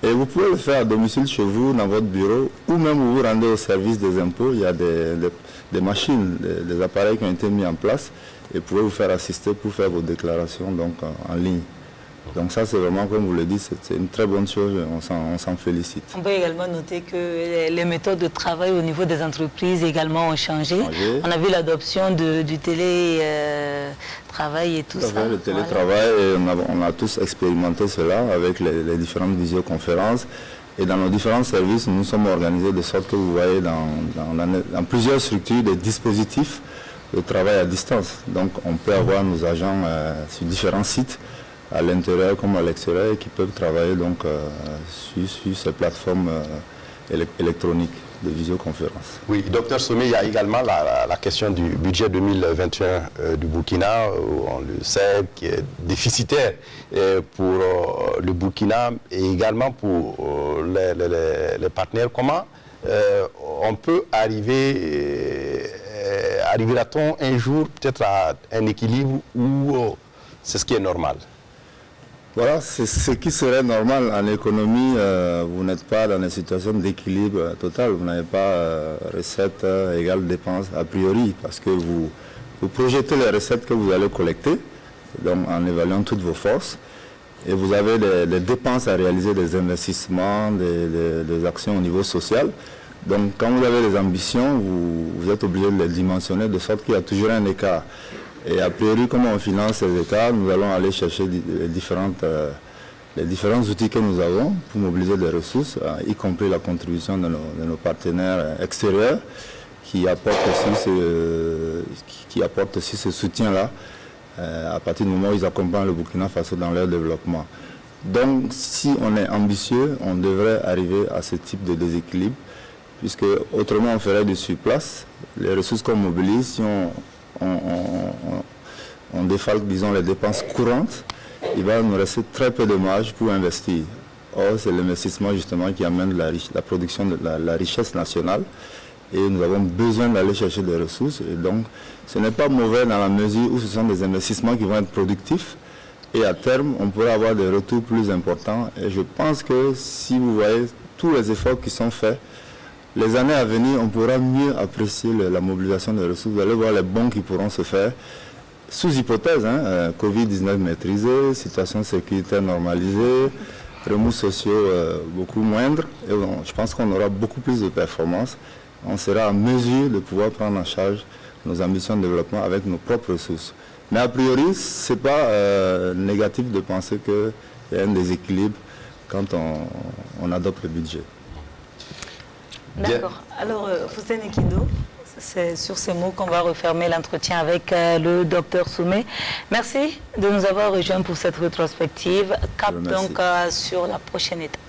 [SPEAKER 11] Et vous pouvez le faire à domicile chez vous, dans votre bureau, ou même vous vous rendez au service des impôts. Il y a des machines, des appareils qui ont été mis en place et vous pouvez vous faire assister pour faire vos déclarations donc, en ligne. Donc ça, c'est vraiment, comme vous le dites, c'est une très bonne chose, on s'en félicite.
[SPEAKER 1] On peut également noter que les méthodes de travail au niveau des entreprises également ont changé. On a vu l'adoption du télétravail et tout ça.
[SPEAKER 11] Le télétravail, voilà. On a tous expérimenté cela avec les différentes visioconférences. Et dans nos différents services, nous sommes organisés de sorte que vous voyez dans plusieurs structures des dispositifs de travail à distance. Donc on peut avoir nos agents sur différents sites, à l'intérieur comme à l'extérieur, qui peuvent travailler donc, sur ces plateformes électroniques de visioconférence.
[SPEAKER 2] Oui, docteur Somé, il y a également la question du budget 2021 du Burkina, on le sait, qui est déficitaire pour le Burkina et également pour les partenaires. Comment on peut arrivera-t-on un jour peut-être à un équilibre où c'est ce qui est normal?
[SPEAKER 11] Voilà, c'est ce qui serait normal en économie. Vous n'êtes pas dans une situation d'équilibre total. Vous n'avez pas recettes égale dépenses a priori parce que vous projetez les recettes que vous allez collecter donc en évaluant toutes vos forces et vous avez des dépenses à réaliser, des investissements, des actions au niveau social. Donc quand vous avez des ambitions, vous êtes obligé de les dimensionner de sorte qu'il y a toujours un écart. Et a priori, comment on finance ces écarts, nous allons aller chercher les différents outils que nous avons pour mobiliser des ressources, y compris la contribution de nos partenaires extérieurs qui apportent aussi ce soutien-là à partir du moment où ils accompagnent le Burkina Faso dans leur développement. Donc, si on est ambitieux, on devrait arriver à ce type de déséquilibre, puisque autrement on ferait du surplace. Les ressources qu'on mobilise, si on défalque, disons, les dépenses courantes, il va nous rester très peu de marge pour investir. Or, c'est l'investissement justement qui amène la production de la richesse nationale et nous avons besoin d'aller chercher des ressources. Et donc, ce n'est pas mauvais dans la mesure où ce sont des investissements qui vont être productifs et à terme, on pourra avoir des retours plus importants. Et je pense que si vous voyez tous les efforts qui sont faits, les années à venir, on pourra mieux apprécier la mobilisation des ressources. Vous allez voir les bons qui pourront se faire sous hypothèse, Covid-19 maîtrisé, situation sécuritaire normalisée, remous sociaux beaucoup moindres. Et bon, je pense qu'on aura beaucoup plus de performances. On sera en mesure de pouvoir prendre en charge nos ambitions de développement avec nos propres ressources. Mais a priori, ce n'est pas négatif de penser qu'il y a un déséquilibre quand on adopte le budget.
[SPEAKER 1] D'accord. Alors, Hussein Ekindo, c'est sur ces mots qu'on va refermer l'entretien avec le docteur Soumé. Merci de nous avoir rejoints pour cette rétrospective. Cap donc sur la prochaine étape.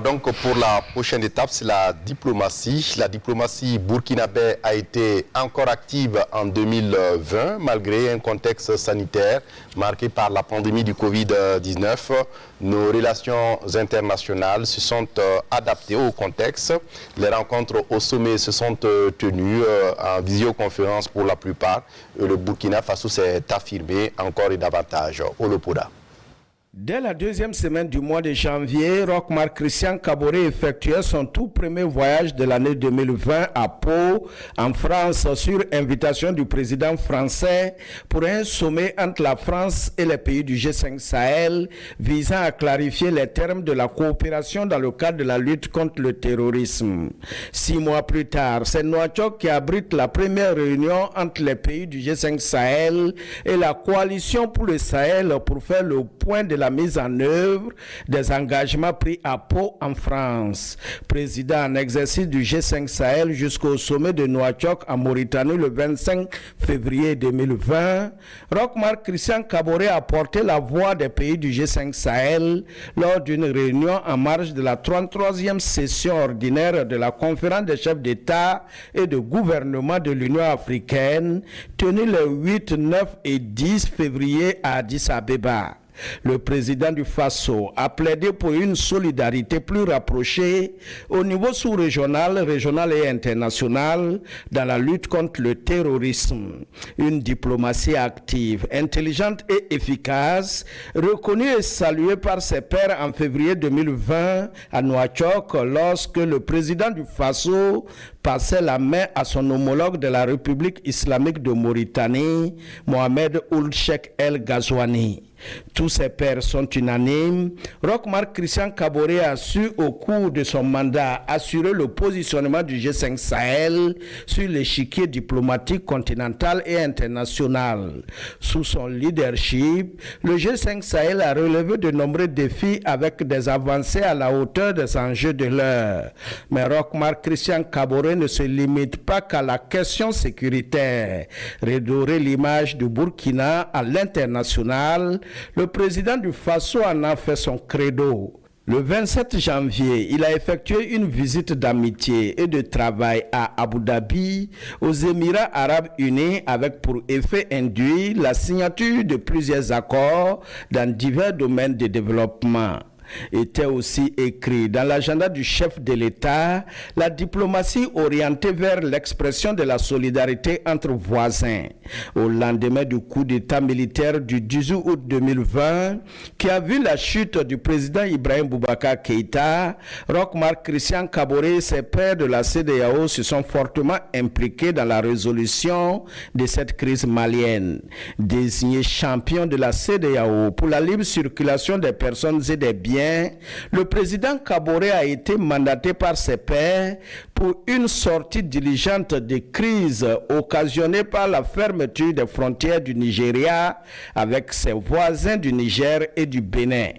[SPEAKER 2] Donc pour la prochaine étape, c'est la diplomatie. La diplomatie burkinabé a été encore active en 2020, malgré un contexte sanitaire marqué par la pandémie du Covid-19. Nos relations internationales se sont adaptées au contexte. Les rencontres au sommet se sont tenues en visioconférence pour la plupart. Et le Burkina Faso s'est affirmé encore et davantage. Olopoda.
[SPEAKER 12] Dès la deuxième semaine du mois de janvier, Roch-Marc Christian Kaboré effectuait son tout premier voyage de l'année 2020 à Pau, en France, sur invitation du président français pour un sommet entre la France et les pays du G5 Sahel visant à clarifier les termes de la coopération dans le cadre de la lutte contre le terrorisme. 6 mois plus tard, c'est Nouakchott qui abrite la première réunion entre les pays du G5 Sahel et la coalition pour le Sahel pour faire le point de la mise en œuvre des engagements pris à Pau en France. Président en exercice du G5 Sahel jusqu'au sommet de Nouakchott en Mauritanie le 25 février 2020, Roch-Marc Christian Kaboré a porté la voix des pays du G5 Sahel lors d'une réunion en marge de la 33e session ordinaire de la conférence des chefs d'État et de gouvernement de l'Union africaine tenue les 8, 9 et 10 février à Addis Abeba. Le président du Faso a plaidé pour une solidarité plus rapprochée au niveau sous-régional, régional et international dans la lutte contre le terrorisme. Une diplomatie active, intelligente et efficace, reconnue et saluée par ses pairs en février 2020 à Nouakchott lorsque le président du Faso passait la main à son homologue de la République islamique de Mauritanie, Mohamed Ould Cheikh El Ghazouani. Tous ces pairs sont unanimes. Roch-Marc Christian Kaboré a su, au cours de son mandat, assurer le positionnement du G5 Sahel sur l'échiquier diplomatique continental et international. Sous son leadership, le G5 Sahel a relevé de nombreux défis avec des avancées à la hauteur des enjeux de l'heure. Mais Roch-Marc Christian Kaboré ne se limite pas qu'à la question sécuritaire. Redorer l'image du Burkina à l'international, le président du Faso en a fait son credo. Le 27 janvier, il a effectué une visite d'amitié et de travail à Abu Dhabi, aux Émirats arabes unis, avec pour effet induit la signature de plusieurs accords dans divers domaines de développement. Était aussi écrit dans l'agenda du chef de l'État la diplomatie orientée vers l'expression de la solidarité entre voisins. Au lendemain du coup d'État militaire du 18 août 2020, qui a vu la chute du président Ibrahim Boubacar Keïta, Roch-Marc Christian Kaboré et ses pairs de la CEDEAO se sont fortement impliqués dans la résolution de cette crise malienne. Désigné champion de la CEDEAO pour la libre circulation des personnes et des biens, le président Kaboré a été mandaté par ses pairs pour une sortie diligente des crises occasionnées par la fermeture des frontières du Nigeria avec ses voisins du Niger et du Bénin.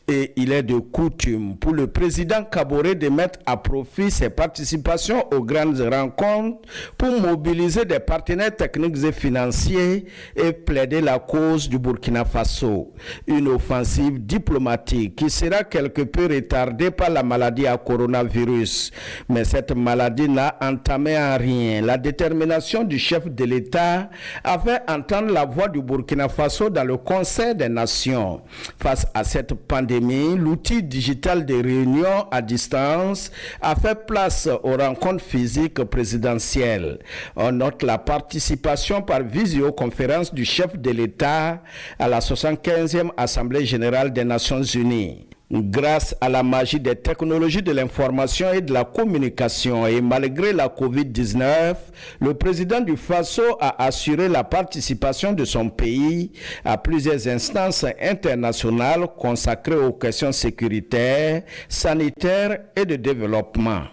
[SPEAKER 12] Et il est de coutume pour le président Kaboré de mettre à profit ses participations aux grandes rencontres pour mobiliser des partenaires techniques et financiers et plaider la cause du Burkina Faso. Une offensive diplomatique qui sera quelque peu retardée par la maladie à coronavirus. Mais cette maladie n'a entamé en rien la détermination du chef de l'État à faire entendre la voix du Burkina Faso dans le Conseil des Nations. Face à cette pandémie, l'outil digital de réunions à distance a fait place aux rencontres physiques présidentielles. On note la participation par visioconférence du chef de l'État à la 75e Assemblée générale des Nations unies. Grâce à la magie des technologies de l'information et de la communication et malgré la COVID-19, le président du Faso a assuré la participation de son pays à plusieurs instances internationales consacrées aux questions sécuritaires, sanitaires et de développement.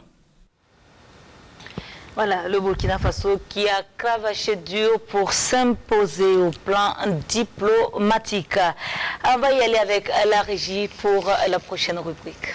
[SPEAKER 1] Voilà, le Burkina Faso qui a cravaché dur pour s'imposer au plan diplomatique. On va y aller avec la régie pour la prochaine rubrique.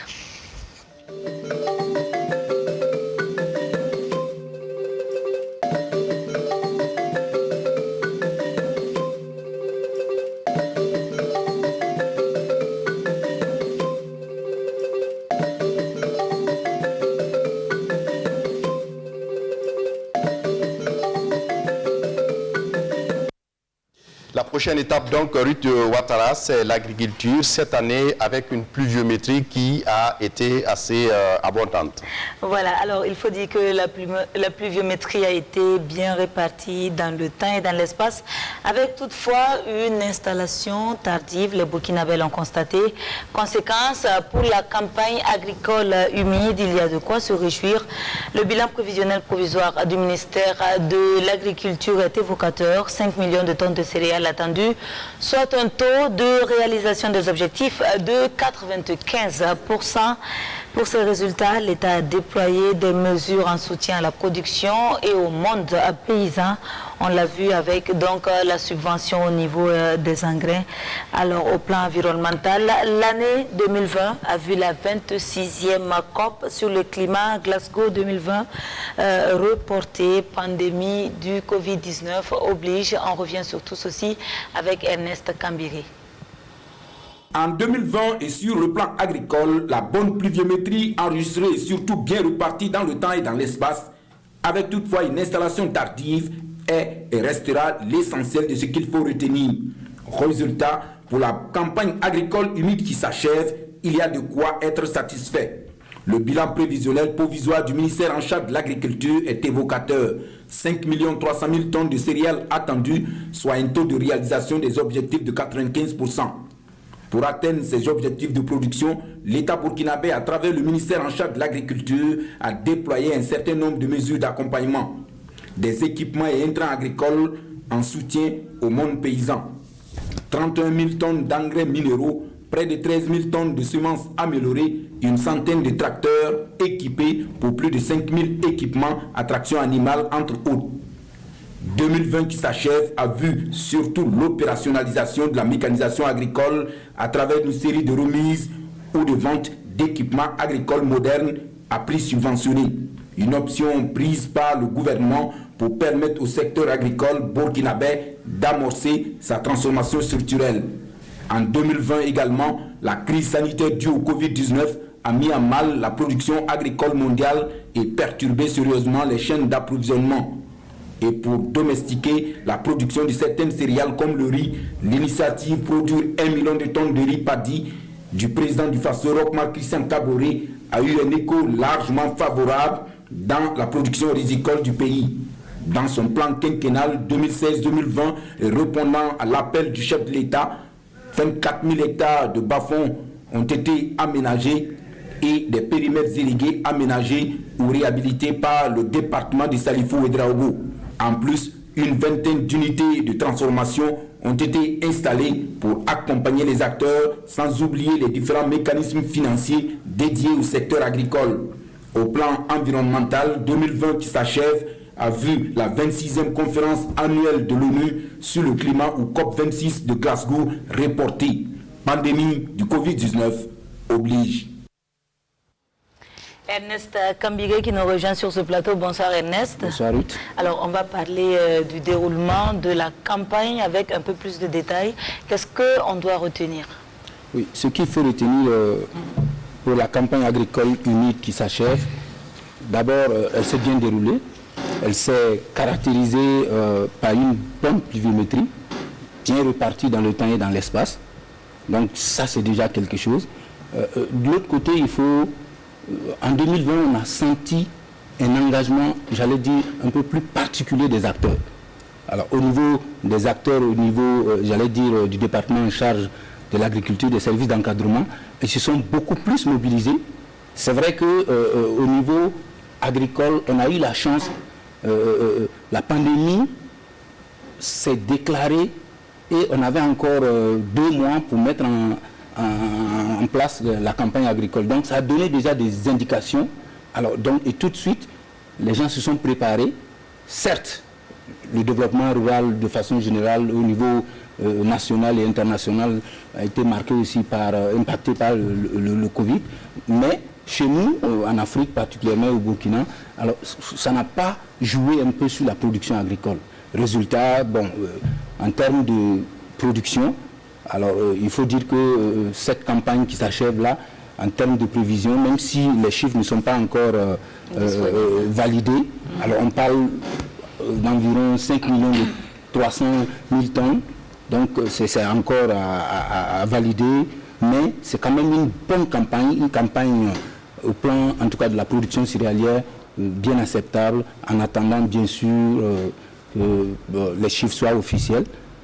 [SPEAKER 2] La prochaine étape, donc, Ruth Ouattara, c'est l'agriculture, cette année avec une pluviométrie qui a été assez abondante.
[SPEAKER 1] Voilà, alors il faut dire que la pluviométrie a été bien répartie dans le temps et dans l'espace, avec toutefois une installation tardive, les Burkinabés l'ont constaté. Conséquence, pour la campagne agricole humide, il y a de quoi se réjouir. Le bilan prévisionnel provisoire du ministère de l'Agriculture est évocateur, 5 millions de tonnes de céréales attendu, soit un taux de réalisation des objectifs de 95%. Pour ces résultats, l'État a déployé des mesures en soutien à la production et au monde paysan. On l'a vu avec donc la subvention au niveau des engrais. Alors au plan environnemental, l'année 2020 a vu la 26e COP sur le climat Glasgow 2020 reportée. Pandémie du Covid-19 oblige. On revient sur tout ceci avec Ernest Kambiré.
[SPEAKER 13] En 2020 et sur le plan agricole, la bonne pluviométrie enregistrée et surtout bien repartie dans le temps et dans l'espace, avec toutefois une installation tardive, est et restera l'essentiel de ce qu'il faut retenir. Résultat, pour la campagne agricole humide qui s'achève, il y a de quoi être satisfait. Le bilan prévisionnel provisoire du ministère en charge de l'agriculture est évocateur. 5 300 000 tonnes de céréales attendues, soit un taux de réalisation des objectifs de 95%. Pour atteindre ces objectifs de production, l'État burkinabé, à travers le ministère en charge de l'agriculture, a déployé un certain nombre de mesures d'accompagnement. Des équipements et intrants agricoles en soutien au monde paysan. 31 000 tonnes d'engrais minéraux, près de 13 000 tonnes de semences améliorées, une centaine de tracteurs équipés pour plus de 5 000 équipements à traction animale, entre autres. 2020 qui s'achève a vu surtout l'opérationnalisation de la mécanisation agricole à travers une série de remises ou de ventes d'équipements agricoles modernes à prix subventionné. Une option prise par le gouvernement pour permettre au secteur agricole burkinabé d'amorcer sa transformation structurelle. En 2020 également, la crise sanitaire due au Covid-19 a mis à mal la production agricole mondiale et perturbé sérieusement les chaînes d'approvisionnement. Et pour domestiquer la production de certaines céréales comme le riz, l'initiative produire 1 million de tonnes de riz paddy du président du FASO, Roch-Marc Christian Kaboré, a eu un écho largement favorable dans la production rizicole du pays. Dans son plan quinquennal 2016-2020 et répondant à l'appel du chef de l'État, 24 000 hectares de bas-fonds ont été aménagés et des périmètres irrigués aménagés ou réhabilités par le département de Salifou et Draogo. En plus, une vingtaine d'unités de transformation ont été installées pour accompagner les acteurs, sans oublier les différents mécanismes financiers dédiés au secteur agricole. Au plan environnemental, 2020 qui s'achève a vu la 26e conférence annuelle de l'ONU sur le climat ou COP26 de Glasgow reportée. Pandémie du Covid-19 oblige.
[SPEAKER 1] Ernest Kambiré qui nous rejoint sur ce plateau. Bonsoir Ernest.
[SPEAKER 8] Bonsoir Ruth.
[SPEAKER 1] Alors on va parler du déroulement de la campagne avec un peu plus de détails. Qu'est-ce qu'on doit retenir?
[SPEAKER 12] Oui, ce qu'il faut retenir pour la campagne agricole humide qui s'achève, d'abord elle s'est bien déroulée. Elle s'est caractérisée par une bonne pluviométrie, bien répartie dans le temps et dans l'espace. Donc ça c'est déjà quelque chose. De l'autre côté, il faut... En 2020, on a senti un engagement, j'allais dire, un peu plus particulier des acteurs. Alors, au niveau des acteurs, au niveau, j'allais dire, du département en charge de l'agriculture, des services d'encadrement, ils se sont beaucoup plus mobilisés. C'est vrai qu'au niveau agricole, on a eu la chance, la pandémie s'est déclarée et on avait encore 2 mois pour mettre en place la campagne agricole. Donc ça a donné déjà des indications. Alors, donc, et tout de suite, les gens se sont préparés. Certes, le développement rural de façon générale au niveau national et international a été marqué aussi impacté par le Covid. Mais chez nous, en Afrique, particulièrement au Burkina, alors ça n'a pas joué un peu sur la production agricole. Résultat, bon, en termes de production, alors il faut dire que cette campagne qui s'achève là, en termes de prévision, même si les chiffres ne sont pas encore validés, alors on parle d'environ 5 300 000 tonnes, donc c'est encore à valider, mais c'est quand même une bonne campagne, une campagne au plan en tout cas de la production céréalière bien acceptable, en attendant bien sûr que les chiffres soient officiels.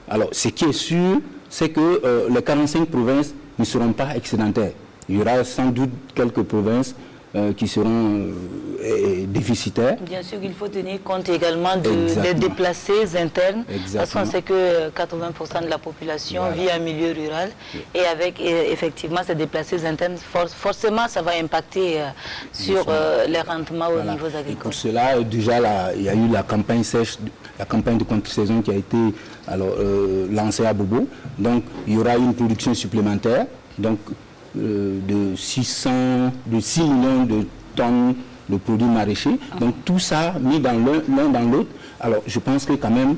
[SPEAKER 12] Alors ce qui est sûr, c'est que les 45 provinces ne seront pas excédentaires. Il y aura sans doute quelques provinces qui seront déficitaires.
[SPEAKER 1] Bien sûr qu'il faut tenir compte également des déplacés internes, parce qu'on sait que 80% de la population vit en milieu rural, et avec effectivement ces déplacés internes, forcément ça va impacter sur les rendements au niveau agricole.
[SPEAKER 12] Et pour cela, déjà, il y a eu la campagne sèche, la campagne de contre-saison qui a été lancée à Bobo. Donc il y aura une production supplémentaire, donc de 6 millions de tonnes de produits maraîchers. Donc tout ça mis dans l'un dans l'autre. Alors je pense que quand même,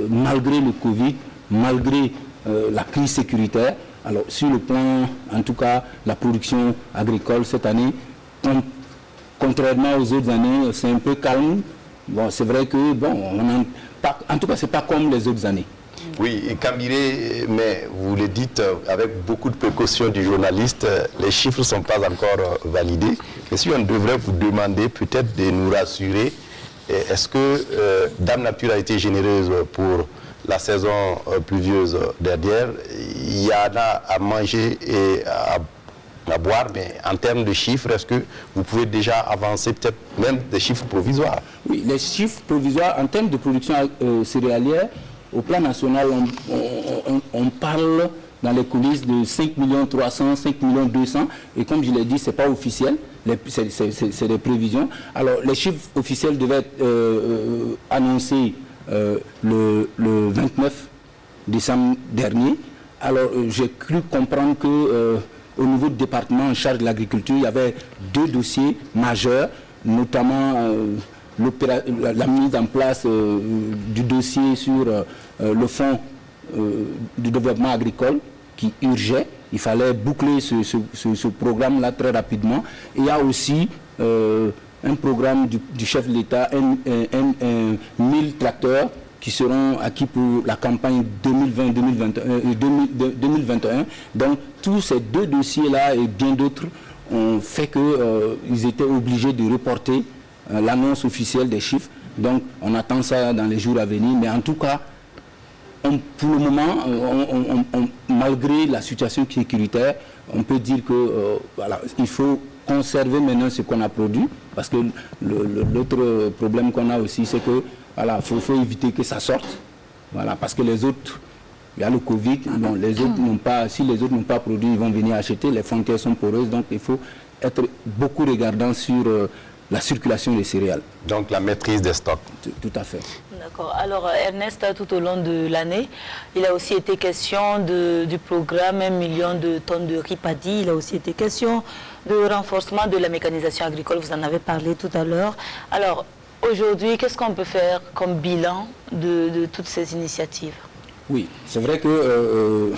[SPEAKER 12] malgré le Covid, malgré la crise sécuritaire, alors sur le plan, en tout cas, la production agricole cette année, contrairement aux autres années, c'est un peu calme. Bon, c'est vrai que, en tout cas, c'est pas comme les autres années.
[SPEAKER 2] Oui, Kambiré, mais vous le dites avec beaucoup de précautions du journaliste, les chiffres ne sont pas encore validés. Et si on devrait vous demander peut-être de nous rassurer, est-ce que Dame Nature a été généreuse pour la saison pluvieuse dernière? Il y en a à manger et à boire, mais en termes de chiffres, est-ce que vous pouvez déjà avancer peut-être même des chiffres provisoires?
[SPEAKER 12] Oui, les chiffres provisoires en termes de production céréalière, au plan national, on parle dans les coulisses de 5 300 000, 5 200 000, et comme je l'ai dit, ce n'est pas officiel, c'est des prévisions. Alors, les chiffres officiels devaient être annoncés le 29 décembre dernier. Alors, j'ai cru comprendre que au niveau du département en charge de l'agriculture, il y avait 2 dossiers majeurs, notamment la mise en place du dossier sur le fonds du développement agricole qui urgeait. Il fallait boucler ce programme-là très rapidement. Et il y a aussi un programme du chef de l'État, 1000 tracteurs qui seront acquis pour la campagne 2020-2021. Donc tous ces 2 dossiers-là et bien d'autres ont fait qu'ils étaient obligés de reporter l'annonce officielle des chiffres. Donc on attend ça dans les jours à venir, mais en tout cas, pour le moment, malgré la situation sécuritaire, on peut dire que il faut conserver maintenant ce qu'on a produit, parce que l'autre problème qu'on a aussi, c'est que faut éviter que ça sorte, parce que les autres, il y a le Covid, les autres n'ont pas, si les autres n'ont pas produit, ils vont venir acheter, les frontières sont poreuses, donc il faut être beaucoup regardant sur la circulation des céréales.
[SPEAKER 2] Donc la maîtrise des stocks.
[SPEAKER 12] Tout à fait.
[SPEAKER 1] D'accord. Alors Ernest, tout au long de l'année, il a aussi été question du programme 1 million de tonnes de riz paddy. Il a aussi été question de renforcement de la mécanisation agricole. Vous en avez parlé tout à l'heure. Alors aujourd'hui, qu'est-ce qu'on peut faire comme bilan de toutes ces initiatives?
[SPEAKER 12] Oui, c'est vrai que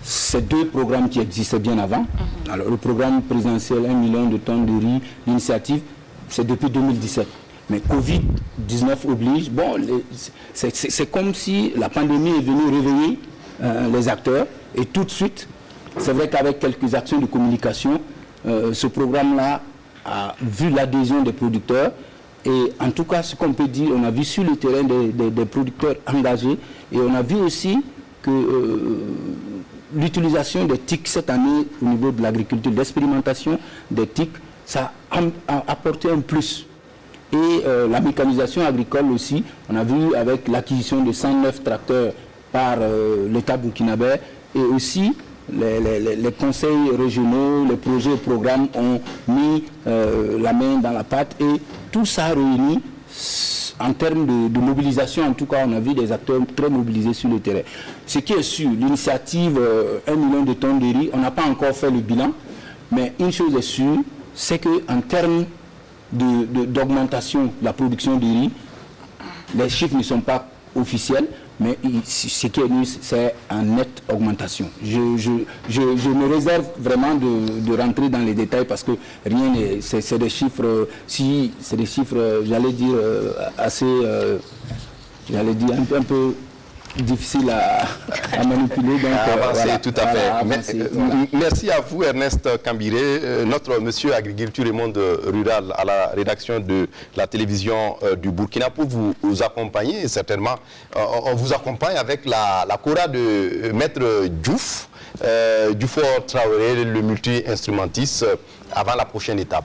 [SPEAKER 12] ces 2 programmes qui existaient bien avant. Alors le programme présidentiel 1 million de tonnes de riz, l'initiative, c'est depuis 2017. Mais Covid-19 oblige. Bon, c'est comme si la pandémie est venue réveiller les acteurs. Et tout de suite, c'est vrai qu'avec quelques actions de communication, ce programme-là a vu l'adhésion des producteurs. Et en tout cas, ce qu'on peut dire, on a vu sur le terrain des producteurs engagés. Et on a vu aussi que l'utilisation des TIC cette année au niveau de l'agriculture, l'expérimentation des TIC, ça a apporté un plus. Et la mécanisation agricole aussi, on a vu avec l'acquisition de 109 tracteurs par l'État burkinabé, et aussi les conseils régionaux, les projets et programmes ont mis la main dans la pâte, et tout ça réuni en termes de mobilisation. En tout cas, on a vu des acteurs très mobilisés sur le terrain. Ce qui est sûr, l'initiative 1 million de tonnes de riz, on n'a pas encore fait le bilan, mais une chose est sûre, c'est qu'en termes d'augmentation de la production de riz, les chiffres ne sont pas officiels, mais ce qui est nu, c'est en nette augmentation. Je me réserve vraiment de rentrer dans les détails, parce que rien n'est, c'est des chiffres, c'est des chiffres, j'allais dire, assez, j'allais dire un peu difficile à manipuler. Donc,
[SPEAKER 2] avancer, tout à fait.
[SPEAKER 12] Avancer,
[SPEAKER 2] merci à vous, Ernest Kambiré, notre monsieur agriculture et monde rural à la rédaction de la télévision du Burkina, pour vous accompagner. Certainement, on vous accompagne avec la chora de Maître Diouf. Dufour Traoré, le multi-instrumentiste, avant la prochaine étape.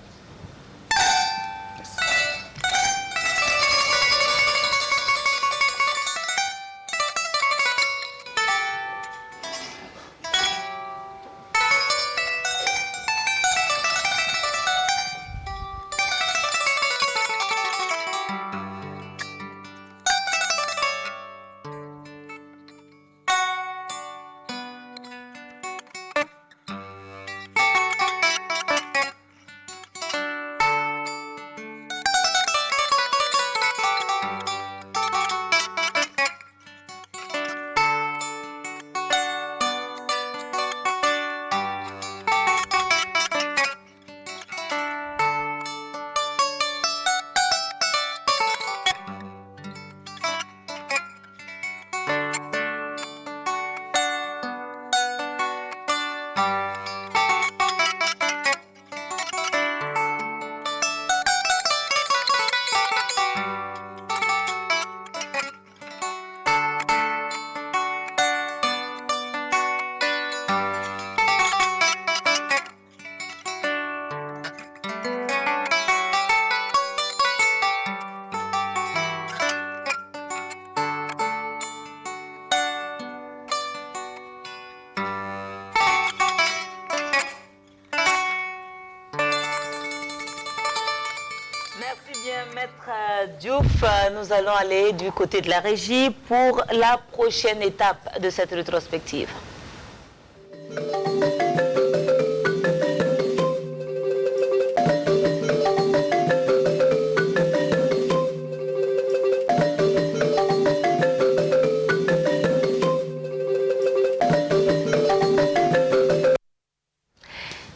[SPEAKER 1] Maître Diouf, nous allons aller du côté de la régie pour la prochaine étape de cette rétrospective.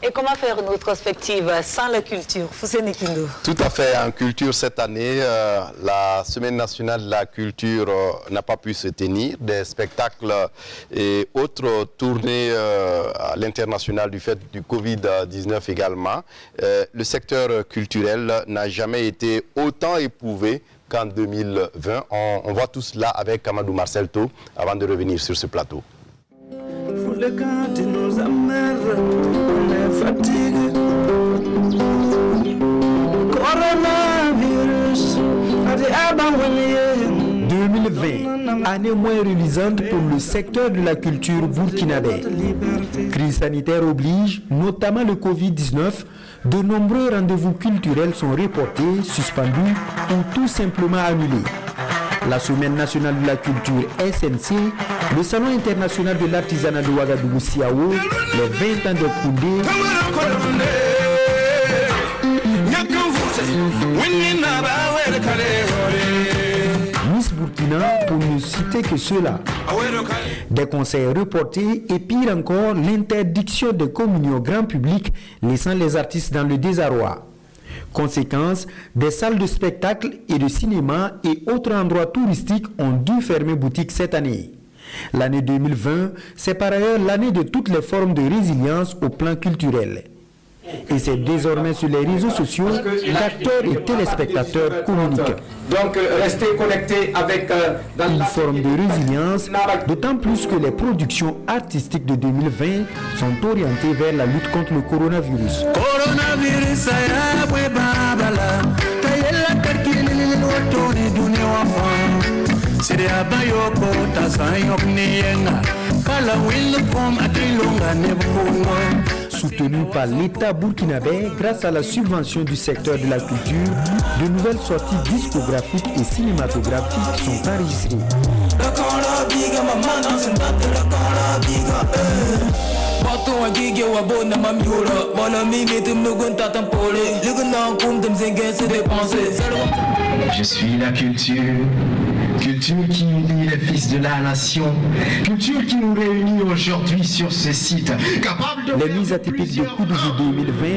[SPEAKER 1] Et comment faire une rétrospective sans la culture? Fousseni Kindo.
[SPEAKER 2] Tout à fait. En culture, cette année, la Semaine nationale de la culture n'a pas pu se tenir. Des spectacles et autres tournées à l'international du fait du Covid-19 également. Le secteur culturel n'a jamais été autant éprouvé qu'en 2020. On voit tout cela avec Amadou Marcel Tau avant de revenir sur ce plateau.
[SPEAKER 14] Nous amène, on est fatigué. Coronavirus,
[SPEAKER 12] 2020, année moins reluisante pour le secteur de la culture burkinabé. Crise sanitaire oblige, notamment le Covid-19, de nombreux rendez-vous culturels sont reportés, suspendus ou tout simplement annulés. La Semaine nationale de la culture SNC, le Salon international de l'artisanat de Ouagadougou Siao, les 20 ans de Koundé, Miss Burkina, pour ne citer que cela. Des concerts reportés et pire encore, l'interdiction de communion au grand public, laissant les artistes dans le désarroi. Conséquence, des salles de spectacle et de cinéma et autres endroits touristiques ont dû fermer boutique cette année. L'année 2020, c'est par ailleurs l'année de toutes les formes de résilience au plan culturel. Et c'est désormais sur les réseaux sociaux qu'acteurs et téléspectateurs communiquent.
[SPEAKER 13] Donc restez connectés avec
[SPEAKER 12] une forme de résilience, d'autant plus que les productions artistiques de 2020 sont orientées vers la lutte contre le coronavirus. Soutenu par l'État burkinabé grâce à la subvention du secteur de la culture, de nouvelles sorties discographiques et cinématographiques sont enregistrées.
[SPEAKER 15] Je suis la culture. Culture qui unit les fils de la nation, culture qui nous réunit aujourd'hui sur ce site.
[SPEAKER 12] Les mises atypiques de Koudougou 2020,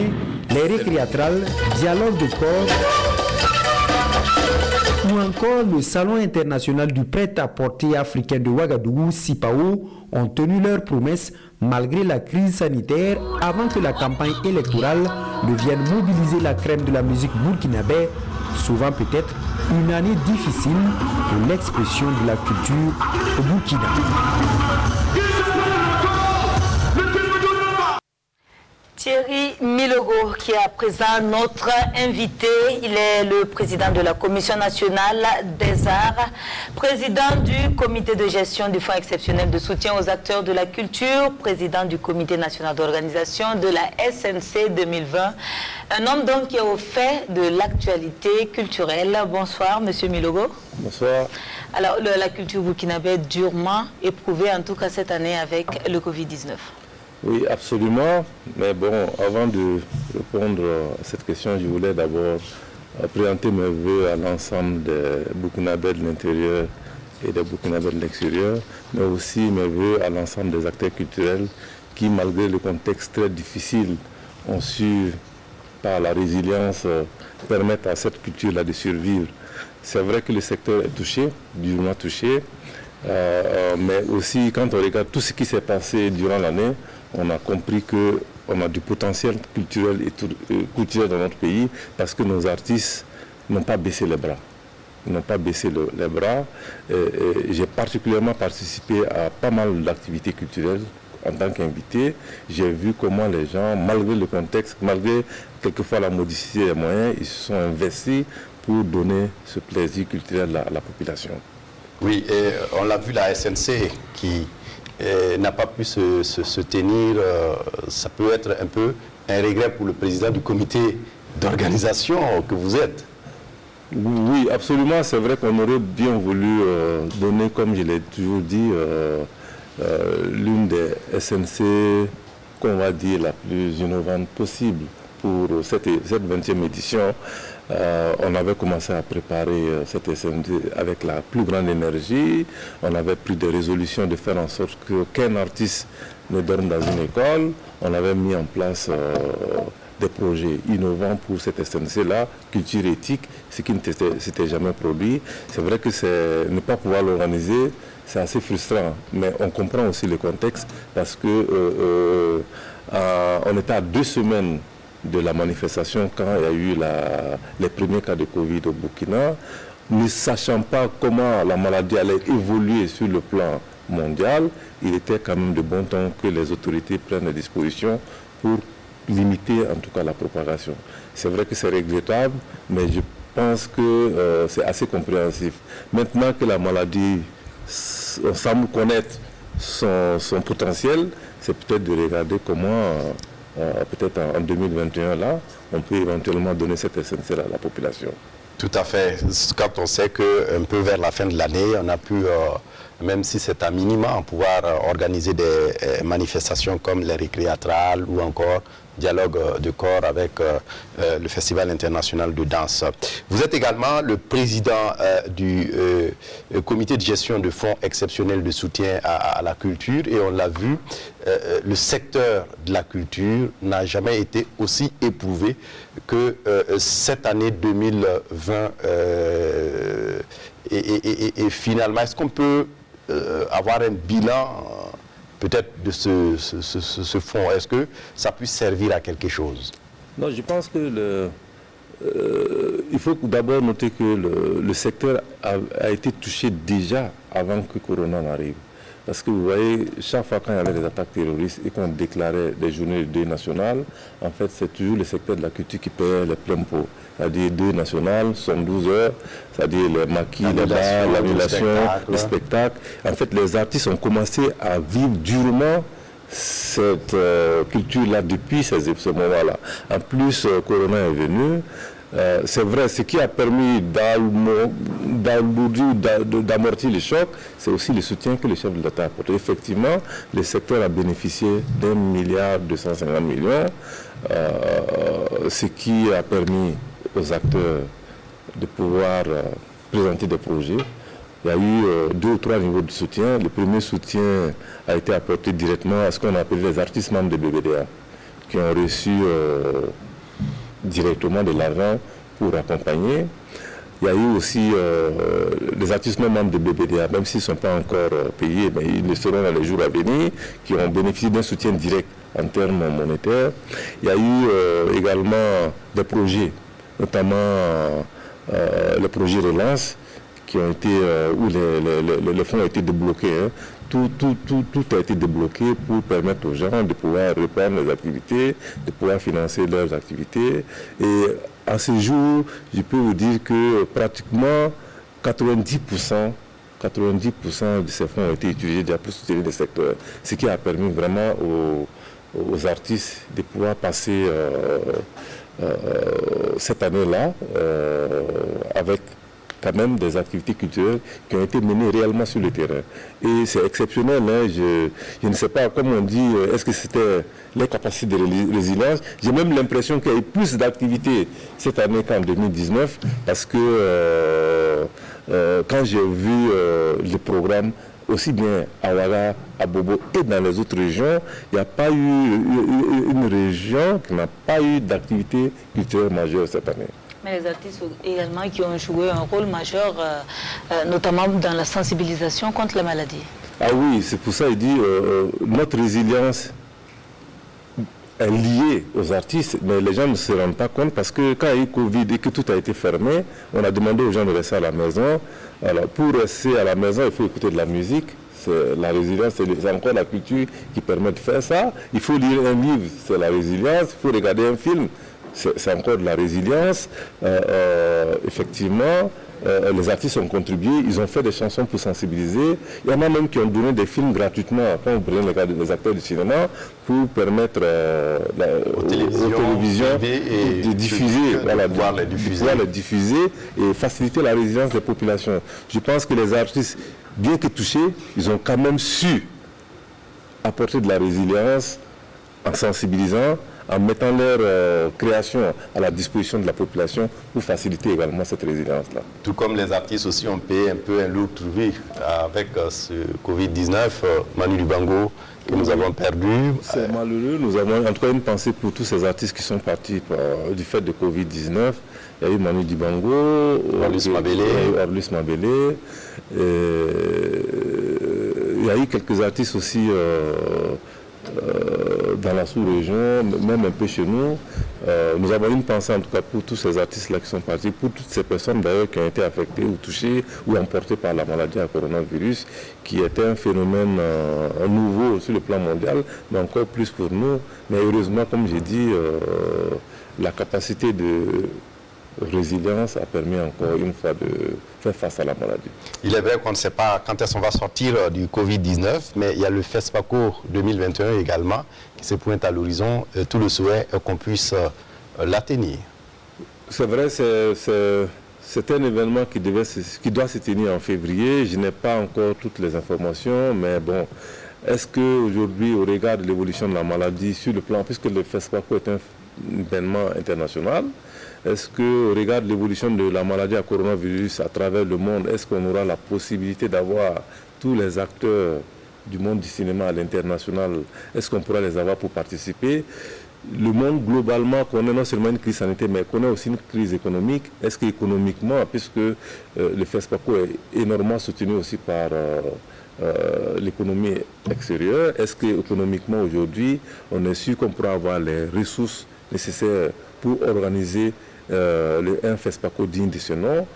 [SPEAKER 12] les récréatrales, dialogue de corps, ou encore le Salon international du prêt-à-porter africain de Ouagadougou, SIPAO, ont tenu leurs promesses malgré la crise sanitaire avant que la campagne électorale ne vienne mobiliser la crème de la musique burkinabé, souvent peut-être une année difficile pour l'expression de la culture au Burkina.
[SPEAKER 1] Thierry Milogo, qui est à présent notre invité. Il est le président de la Commission nationale des arts, président du comité de gestion du Fonds exceptionnel de soutien aux acteurs de la culture, président du comité national d'organisation de la SNC 2020. Un homme donc qui est au fait de l'actualité culturelle. Bonsoir, monsieur Milogo.
[SPEAKER 8] Bonsoir.
[SPEAKER 1] Alors, la culture burkinabé est durement éprouvée, en tout cas cette année, avec le Covid-19.
[SPEAKER 16] Oui, absolument. Mais bon, avant de répondre à cette question, je voulais d'abord présenter mes voeux à l'ensemble des Burkinabés de l'intérieur et des Burkinabés de l'extérieur, mais aussi mes voeux à l'ensemble des acteurs culturels qui, malgré le contexte très difficile, ont su, par la résilience, permettre à cette culture-là de survivre. C'est vrai que le secteur est touché, durement touché, mais aussi quand on regarde tout ce qui s'est passé durant l'année, on a compris qu'on a du potentiel culturel et culturel dans notre pays parce que nos artistes n'ont pas baissé les bras. Ils n'ont pas baissé les bras. J'ai particulièrement participé à pas mal d'activités culturelles en tant qu'invité. J'ai vu comment les gens, malgré le contexte, malgré quelquefois la modicité des moyens, ils se sont investis pour donner ce plaisir culturel à la population.
[SPEAKER 2] Oui, et on l'a vu, la SNC qui n'a pas pu se tenir, ça peut être un peu un regret pour le président du comité d'organisation que vous êtes.
[SPEAKER 16] Oui, absolument, c'est vrai qu'on aurait bien voulu donner, comme je l'ai toujours dit, l'une des SNC, qu'on va dire, la plus innovante possible pour cette 20e édition. On avait commencé à préparer cette SNC avec la plus grande énergie. On avait pris des résolutions de faire en sorte qu'aucun artiste ne dorme dans une école. On avait mis en place des projets innovants pour cette SNC-là, culture éthique, ce qui ne s'était jamais produit. C'est vrai que ne pas pouvoir l'organiser, c'est assez frustrant, mais on comprend aussi le contexte parce que on était à 2 semaines de la manifestation quand il y a eu les premiers cas de Covid au Burkina, ne sachant pas comment la maladie allait évoluer sur le plan mondial. Il était quand même de bon temps que les autorités prennent des dispositions pour limiter en tout cas la propagation. C'est vrai que c'est regrettable, mais je pense que c'est assez compréhensif. Maintenant que la maladie, on semble connaître son potentiel, c'est peut-être de regarder comment peut-être en 2021, là, on peut éventuellement donner cette SNC à la population.
[SPEAKER 2] Tout à fait. Quand on sait qu'un peu vers la fin de l'année, on a pu, même si c'est un minimum, pouvoir organiser des manifestations comme les récréatrales ou encore dialogue de corps avec le Festival international de danse. Vous êtes également le président du comité de gestion de fonds exceptionnels de soutien à la culture et on l'a vu, le secteur de la culture n'a jamais été aussi éprouvé que cette année 2020 et finalement, est-ce qu'on peut avoir un bilan peut-être de ce fonds? Est-ce que ça puisse servir à quelque chose?
[SPEAKER 16] Non, je pense que il faut d'abord noter que le secteur a été touché déjà avant que Corona n'arrive. Parce que vous voyez, chaque fois qu'il y avait des attaques terroristes et qu'on déclarait des journées de deuil national, en fait, c'est toujours le secteur de la culture qui payait les pleins pots. C'est-à-dire deuil national, 112 heures, c'est-à-dire les maquis, les bars, l'annulation, les spectacles. En fait, les artistes ont commencé à vivre durement cette culture-là depuis ce moment-là. En plus, Corona est venu. C'est vrai, ce qui a permis d'amortir le choc, c'est aussi le soutien que le chef de l'État a apporté. Effectivement, le secteur a bénéficié d'1,250 milliard, ce qui a permis aux acteurs de pouvoir présenter des projets. Il y a eu 2 ou 3 niveaux de soutien. Le premier soutien a été apporté directement à ce qu'on appelle les artistes membres de BBDA, qui ont reçu directement de l'argent pour accompagner. Il y a eu aussi des artistes membres de BBDA, même s'ils ne sont pas encore payés, mais ils le seront dans les jours à venir, qui ont bénéficié d'un soutien direct en termes monétaires. Il y a eu également des projets, notamment le projet Relance, qui ont été, où les fonds ont été débloqués, tout a été débloqué pour permettre aux gens de pouvoir reprendre les activités, de pouvoir financer leurs activités. Et à ce jour, je peux vous dire que pratiquement 90% de ces fonds ont été utilisés déjà pour soutenir les secteurs, ce qui a permis vraiment aux artistes de pouvoir passer cette année-là avec quand même des activités culturelles qui ont été menées réellement sur le terrain. Et c'est exceptionnel, hein. Je ne sais pas, comme on dit, est-ce que c'était les capacités de résilience. J'ai même l'impression qu'il y a eu plus d'activités cette année qu'en 2019, parce que quand j'ai vu le programme, aussi bien à Ouaga, à Bobo et dans les autres régions, il n'y a pas eu une région qui n'a pas eu d'activité culturelle majeure cette année.
[SPEAKER 1] Mais les artistes également qui ont joué un rôle majeur, notamment dans la sensibilisation contre la maladie.
[SPEAKER 16] Ah oui, c'est pour ça qu'il dit notre résilience est liée aux artistes, mais les gens ne se rendent pas compte parce que quand il y a eu Covid et que tout a été fermé, on a demandé aux gens de rester à la maison. Alors pour rester à la maison, il faut écouter de la musique. La résilience, c'est encore la culture qui permet de faire ça. Il faut lire un livre, c'est la résilience. Il faut regarder un film. C'est encore de la résilience. Effectivement, les artistes ont contribué, ils ont fait des chansons pour sensibiliser. Il y en a même qui ont donné des films gratuitement, quand vous prenez le cas des acteurs du cinéma, pour permettre aux télévisions de diffuser, de pouvoir les diffuser et faciliter la résilience des populations. Je pense que les artistes, bien que touchés, ils ont quand même su apporter de la résilience en sensibilisant, en mettant leur création à la disposition de la population pour faciliter également cette résilience-là.
[SPEAKER 2] Tout comme les artistes aussi ont payé un peu un lourd tribut avec ce Covid-19, Manu Dibango, que nous avons perdu.
[SPEAKER 16] C'est malheureux, nous avons en tout cas une pensée pour tous ces artistes qui sont partis du fait de Covid-19. Il y a eu Manu Dibango, Orlus Mabélé, il y a eu quelques artistes aussi dans la sous-région, même un peu chez nous. Nous avons une pensée en tout cas pour tous ces artistes-là qui sont partis, pour toutes ces personnes d'ailleurs qui ont été affectées ou touchées ou emportées par la maladie à coronavirus, qui était un phénomène nouveau sur le plan mondial, mais encore plus pour nous. Mais heureusement, comme j'ai dit, la capacité de résilience a permis encore une fois de faire face à la maladie.
[SPEAKER 2] Il est vrai qu'on ne sait pas quand est-ce qu'on va sortir du Covid-19, mais il y a le FESPACO 2021 également qui se pointe à l'horizon. Tout le souhait qu'on puisse l'atteindre.
[SPEAKER 16] C'est vrai, c'est un événement qui doit se tenir en février. Je n'ai pas encore toutes les informations, mais bon, est-ce qu'aujourd'hui, au regard de l'évolution de la maladie sur le plan, puisque le FESPACO est un événement international, est-ce qu'au regard de l'évolution de la maladie à coronavirus à travers le monde, est-ce qu'on aura la possibilité d'avoir tous les acteurs du monde du cinéma à l'international, est-ce qu'on pourra les avoir pour participer? Le monde globalement connaît non seulement une crise sanitaire, mais connaît aussi une crise économique. Est-ce qu'économiquement, puisque le FESPACO est énormément soutenu aussi par l'économie extérieure, est-ce qu'économiquement aujourd'hui, on est sûr qu'on pourra avoir les ressources nécessaires pour organiser un FESPACO digne de ce nom?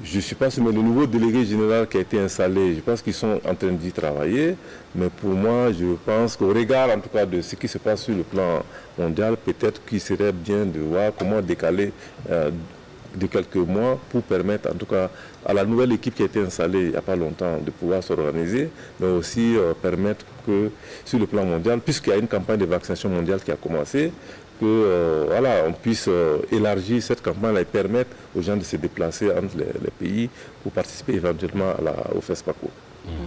[SPEAKER 16] Je ne suis pas sûr, mais le nouveau délégué général qui a été installé, je pense qu'ils sont en train d'y travailler. Mais pour moi, je pense qu'au regard en tout cas de ce qui se passe sur le plan mondial, peut-être qu'il serait bien de voir comment décaler de quelques mois pour permettre en tout cas à la nouvelle équipe qui a été installée il n'y a pas longtemps de pouvoir s'organiser, mais aussi permettre que sur le plan mondial, puisqu'il y a une campagne de vaccination mondiale qui a commencé, que voilà, on puisse élargir cette campagne et permettre aux gens de se déplacer entre les pays pour participer éventuellement au FESPACO.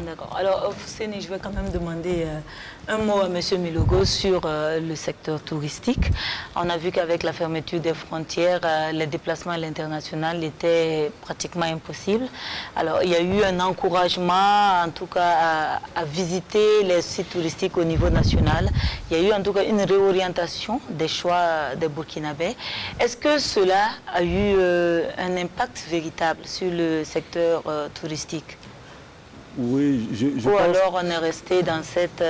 [SPEAKER 1] D'accord. Alors, Fousseni, je vais quand même demander un mot à M. Milogo sur le secteur touristique. On a vu qu'avec la fermeture des frontières, les déplacements à l'international étaient pratiquement impossibles. Alors, il y a eu un encouragement, en tout cas, à visiter les sites touristiques au niveau national. Il y a eu en tout cas une réorientation des choix des Burkinabés. Est-ce que cela a eu un impact véritable sur le secteur touristique?
[SPEAKER 16] Oui, je
[SPEAKER 1] Ou
[SPEAKER 16] pense...
[SPEAKER 1] alors on est resté dans cette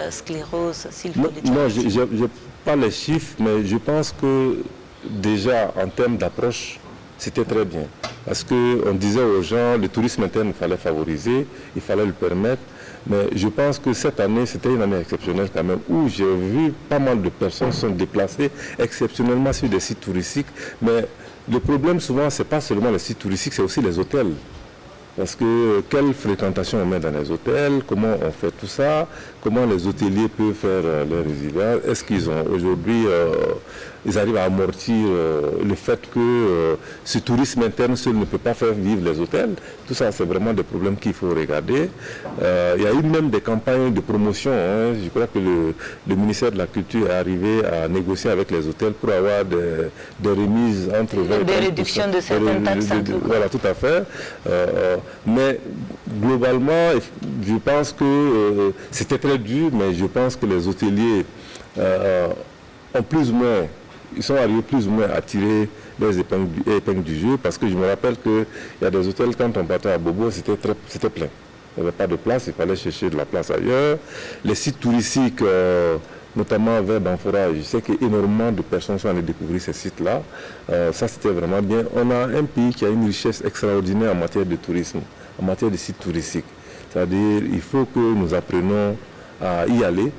[SPEAKER 1] sclérose, s'il faut le dire.
[SPEAKER 16] Non, je n'ai pas les chiffres, mais je pense que déjà en termes d'approche, c'était très bien. Parce qu'on disait aux gens, le tourisme interne, il fallait favoriser, il fallait le permettre. Mais je pense que cette année, c'était une année exceptionnelle quand même, où j'ai vu pas mal de personnes se sont déplacées exceptionnellement sur des sites touristiques. Mais le problème souvent, ce n'est pas seulement les sites touristiques, c'est aussi les hôtels. Parce que quelle fréquentation on met dans les hôtels, comment on fait tout ça, comment les hôteliers peuvent faire leur résilience, est-ce qu'ils ont aujourd'hui, ils arrivent à amortir le fait que ce tourisme interne seul ne peut pas faire vivre les hôtels. Tout ça, c'est vraiment des problèmes qu'il faut regarder. Il y a eu même des campagnes de promotion. Hein. Je crois que le ministère de la Culture est arrivé à négocier avec les hôtels pour avoir des remises entre 20 et 30%.
[SPEAKER 1] Des réductions de certaines taxes.
[SPEAKER 16] Voilà, tout à fait. Mais globalement, je pense que c'était très dur, mais je pense que les hôteliers ont plus ou moins, ils sont arrivés plus ou moins à tirer les épingles du jeu, parce que je me rappelle qu'il y a des hôtels, quand on partait à Bobo, c'était plein. Il n'y avait pas de place, il fallait chercher de la place ailleurs. Les sites touristiques, notamment vers Banfora, je sais qu'énormément de personnes sont allées découvrir ces sites-là. Ça, c'était vraiment bien. On a un pays qui a une richesse extraordinaire en matière de tourisme, en matière de sites touristiques. C'est-à-dire qu'il faut que nous apprenions à y aller,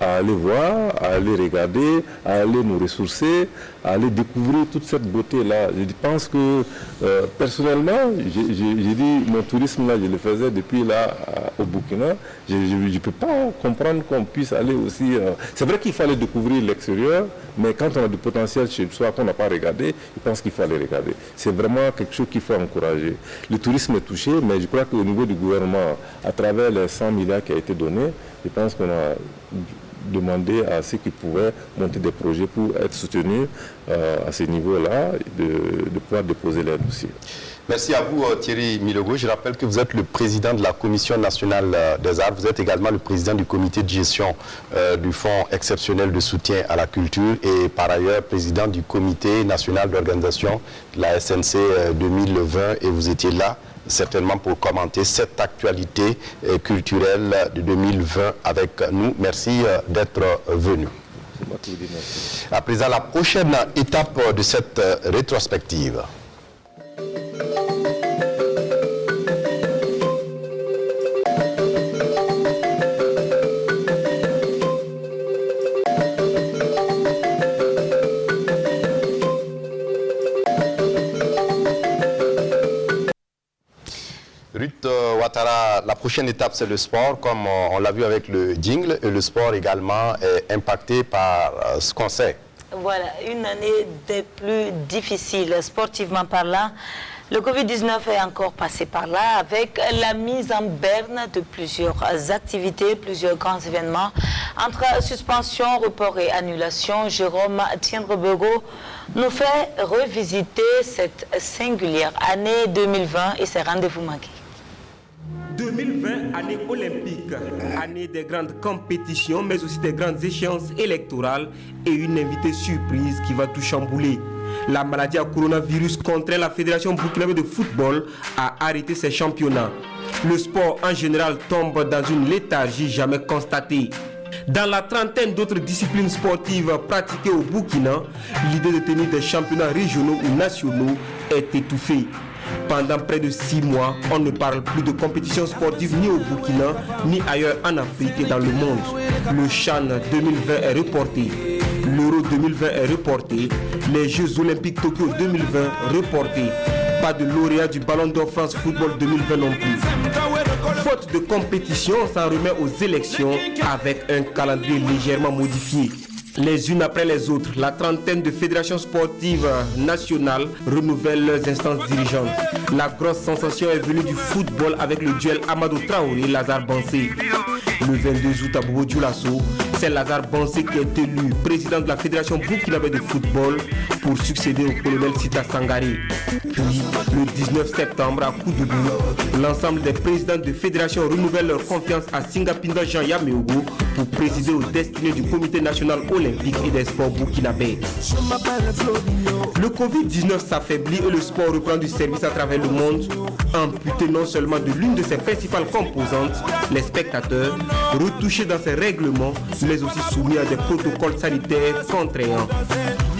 [SPEAKER 16] à aller voir, à aller regarder, à aller nous ressourcer, à aller découvrir toute cette beauté-là. Je pense que personnellement, j'ai dit, mon tourisme là, je le faisais depuis là au Burkina. Je ne peux pas comprendre qu'on puisse aller aussi... C'est vrai qu'il fallait découvrir l'extérieur, mais quand on a du potentiel chez soi qu'on n'a pas regardé, je pense qu'il faut aller regarder. C'est vraiment quelque chose qu'il faut encourager. Le tourisme est touché, mais je crois qu'au niveau du gouvernement, à travers les 100 milliards qui a été donné, je pense qu'on a demander à ceux qui pouvaient monter des projets pour être soutenus à ce niveau-là, de pouvoir déposer leurs dossiers.
[SPEAKER 2] Merci à vous Thierry Milogo. Je rappelle que vous êtes le président de la Commission nationale des arts. Vous êtes également le président du comité de gestion du Fonds exceptionnel de soutien à la culture et par ailleurs président du comité national d'organisation de la SNC 2020 et vous étiez là certainement pour commenter cette actualité culturelle de 2020 avec nous. Merci d'être venu. À présent, la prochaine étape de cette rétrospective. Ruth Ouattara, la prochaine étape c'est le sport, comme on l'a vu avec le jingle, et le sport également est impacté par ce qu'on sait.
[SPEAKER 1] Voilà, une année des plus difficiles sportivement parlant. Le Covid-19 est encore passé par là avec la mise en berne de plusieurs activités, plusieurs grands événements. Entre suspension, report et annulation, Jérôme Tiendrebego nous fait revisiter cette singulière année 2020 et ses rendez-vous manqués.
[SPEAKER 17] 2020, année olympique, année des grandes compétitions, mais aussi des grandes échéances électorales et une invitée surprise qui va tout chambouler. La maladie à coronavirus contraint la Fédération burkinabé de football à arrêter ses championnats. Le sport en général tombe dans une léthargie jamais constatée. Dans la trentaine d'autres disciplines sportives pratiquées au Burkina, l'idée de tenir des championnats régionaux ou nationaux est étouffée. Pendant près de 6 mois, on ne parle plus de compétitions sportives ni au Burkina, ni ailleurs en Afrique et dans le monde. Le CHAN 2020 est reporté, l'Euro 2020 est reporté, les Jeux Olympiques Tokyo 2020 reportés. Pas de lauréat du Ballon d'Or France Football 2020 non plus. Faute de compétition, on s'en remet aux élections avec un calendrier légèrement modifié. Les unes après les autres, la trentaine de fédérations sportives nationales renouvellent leurs instances dirigeantes. La grosse sensation est venue du football avec le duel Amadou Traoré-Lazare Bansé. Le 22 août à Bobo Dioulasso, c'est Lazare Bansé qui est élu président de la Fédération burkinabé de football pour succéder au colonel Sita Sangaré. Puis, le 19 septembre, à Koudougou, l'ensemble des présidents de fédération renouvellent leur confiance à Singapinda Jean Yameogo pour présider aux destinées du comité national olympique et des sports burkinabés. Le Covid-19 s'affaiblit et le sport reprend du service à travers le monde, amputé non seulement de l'une de ses principales composantes, les spectateurs, retouché dans ses règlements, mais aussi soumis à des protocoles sanitaires contraignants.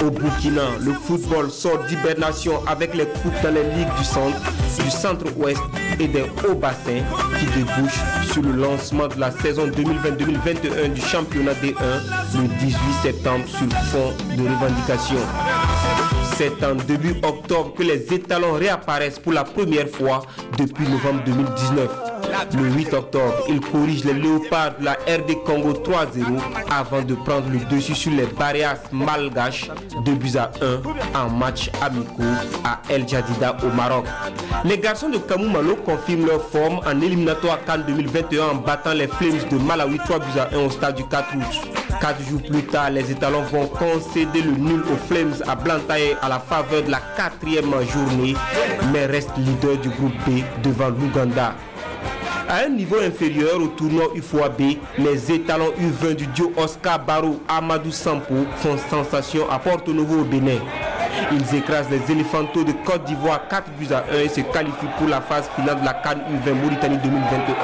[SPEAKER 17] Au Burkina, le football sort d'hibernation avec les coupes dans les ligues du centre-ouest et des hauts bassins qui débouchent sur le lancement de la saison 2020-2021 du championnat D1 le 18 septembre sur fond de revendications. C'est en début octobre que les étalons réapparaissent pour la première fois depuis novembre 2019. Le 8 octobre, ils corrigent les Léopards de la RD Congo 3-0 avant de prendre le dessus sur les Baréas malgaches 2-1 en match amicaux à El Jadida au Maroc. Les garçons de Kamou Malo confirment leur forme en éliminatoire CAN 2021 en battant les Flames de Malawi 3-1 au stade du 4 août. 4 jours plus tard, les étalons vont concéder le nul aux Flames à Blantyre à la faveur de la 4e journée, mais restent leaders du groupe B devant l'Ouganda. À un niveau inférieur au tournoi UFOA B, les étalons U20 du duo Oscar Barrow Amadou Sampo font sensation à Porto Novo au Bénin. Ils écrasent les Éléphantos de Côte d'Ivoire 4-1 et se qualifient pour la phase finale de la CAN U20 Mauritanie 2021.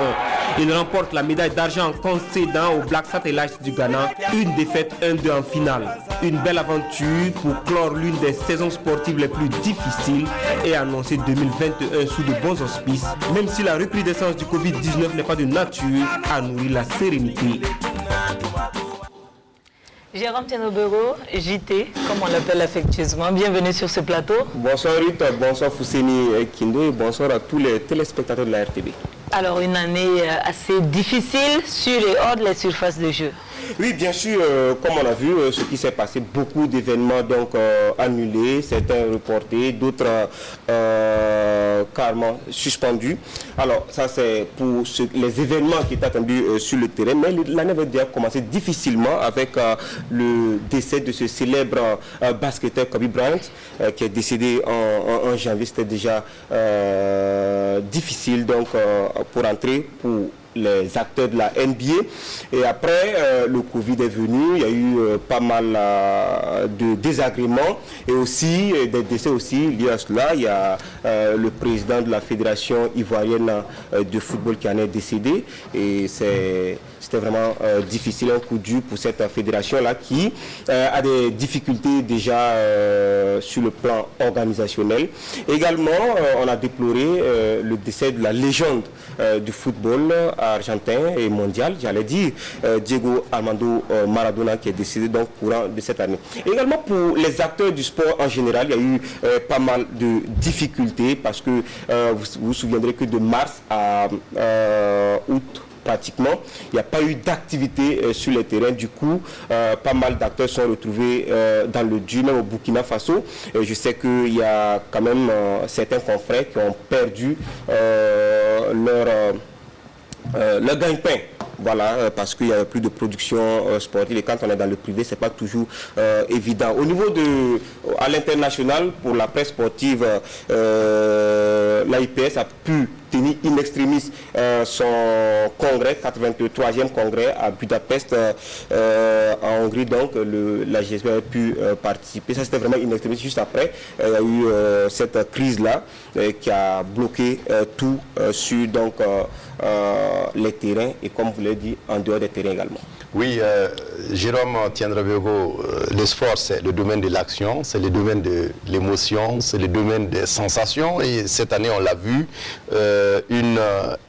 [SPEAKER 17] Ils remportent la médaille d'argent en concédant aux Black Satellites du Ghana une défaite 1-2 en finale. Une belle aventure pour clore l'une des saisons sportives les plus difficiles et annoncer 2021 sous de bons auspices, même si la recrudescence du Covid-19 n'est pas de nature à nourrir la sérénité.
[SPEAKER 1] Jérôme Tienobero, JT, comme on l'appelle affectueusement, bienvenue sur ce plateau.
[SPEAKER 17] Bonsoir Rita, bonsoir Fousseni Kindo et bonsoir à tous les téléspectateurs de la RTB.
[SPEAKER 1] Alors une année assez difficile sur et hors de les surfaces de jeu.
[SPEAKER 17] Oui, bien sûr, comme on a vu, ce qui s'est passé, beaucoup d'événements donc annulés, certains reportés, d'autres carrément suspendus. Alors ça c'est pour les événements qui étaient attendus sur le terrain, mais l'année va déjà commencer difficilement avec le décès de ce célèbre basketteur Kobe Bryant qui est décédé en janvier. C'était déjà difficile donc pour entrer pour les acteurs de la NBA. Et après, le Covid est venu, il y a eu pas mal de désagréments et aussi des décès aussi liés à cela. Il y a le président de la Fédération ivoirienne de football qui en est décédé et c'était vraiment difficile, un coup dur pour cette fédération-là qui a des difficultés déjà sur le plan organisationnel. Également, on a déploré le décès de la légende du football argentin et mondial, j'allais dire, Diego Armando Maradona qui est décédé donc courant de cette année. Également pour les acteurs du sport en général, il y a eu pas mal de difficultés parce que vous vous souviendrez que de mars à août, pratiquement, il n'y a pas eu d'activité sur les terrains. Du coup, pas mal d'acteurs sont retrouvés dans le dur, même au Burkina Faso. Je sais qu'il y a quand même certains confrères qui ont perdu leur gagne-pain. Voilà, parce qu'il n'y a plus de production sportive et quand on est dans le privé, c'est pas toujours évident. Au niveau à l'international, pour la presse sportive, l'AIPS a pu tenir in extremis son congrès, 83e congrès à Budapest en Hongrie, donc la GSB a pu participer. Ça c'était vraiment in extremis. Juste après, il y a eu cette crise-là qui a bloqué tout sur donc les terrains et comme vous l'avez dit, en dehors des terrains également.
[SPEAKER 2] Oui, Jérôme Tiendrabego, le sport c'est le domaine de l'action, c'est le domaine de l'émotion, c'est le domaine des sensations et cette année on l'a vu, une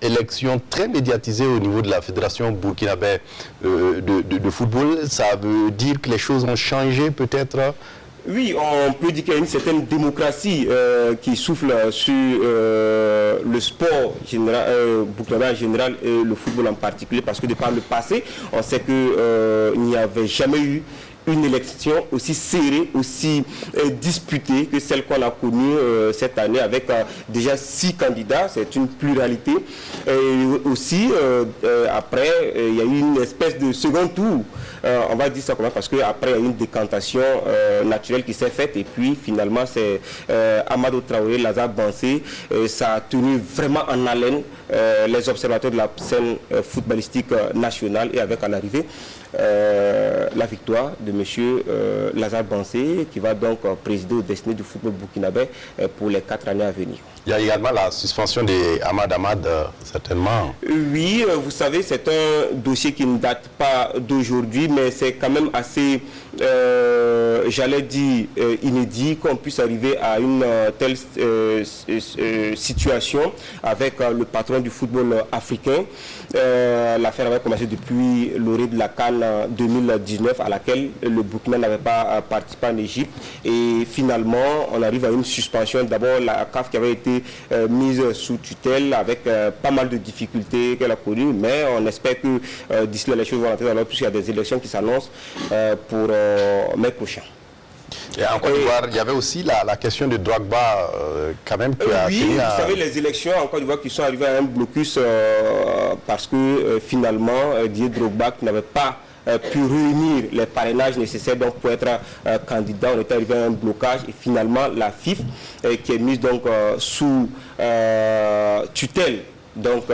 [SPEAKER 2] élection très médiatisée au niveau de la Fédération burkinabé de football. Ça veut dire que les choses ont changé peut-être?
[SPEAKER 17] Oui, on peut dire qu'il y a une certaine démocratie qui souffle sur le sport burkinabé en général et le football en particulier, parce que de par le passé, on sait qu'il n'y avait jamais eu une élection aussi serrée, aussi disputée que celle qu'on a connue cette année avec déjà 6 candidats, c'est une pluralité. Et aussi, après, il y a eu une espèce de second tour, on va dire ça comment, parce qu'après, il y a eu une décantation naturelle qui s'est faite et puis finalement, c'est Amadou Traoré, Lazare Bansé, ça a tenu vraiment en haleine les observateurs de la scène footballistique nationale et avec à l'arrivée la victoire de M. Lazare Bansé, qui va donc présider au destiné du football burkinabé pour les 4 années à venir.
[SPEAKER 2] Il y a également la suspension de Ahmad, certainement.
[SPEAKER 17] Oui, vous savez, c'est un dossier qui ne date pas d'aujourd'hui, mais c'est quand même assez, j'allais dire, inédit qu'on puisse arriver à une telle situation avec le patron du football africain. L'affaire avait commencé depuis l'orée de la CAN 2019, à laquelle le Burkina n'avait pas participé en Égypte. Et finalement, on arrive à une suspension. D'abord, la CAF qui avait été mise sous tutelle avec pas mal de difficultés qu'elle a connues, mais on espère que d'ici là, les choses vont rentrer dans l'ordre, puisqu'il y a des élections qui s'annoncent pour mai prochain.
[SPEAKER 2] Et en Côte d'Ivoire, il y avait aussi la question de Drogba quand même qui a
[SPEAKER 17] oui, vous savez, les élections en Côte d'Ivoire qui sont arrivées à un blocus parce que finalement, Didier Drogba qui n'avait pas pu réunir les parrainages nécessaires donc, pour être candidat. On était arrivé à un blocage et finalement la FIF qui est mise donc sous tutelle. Donc,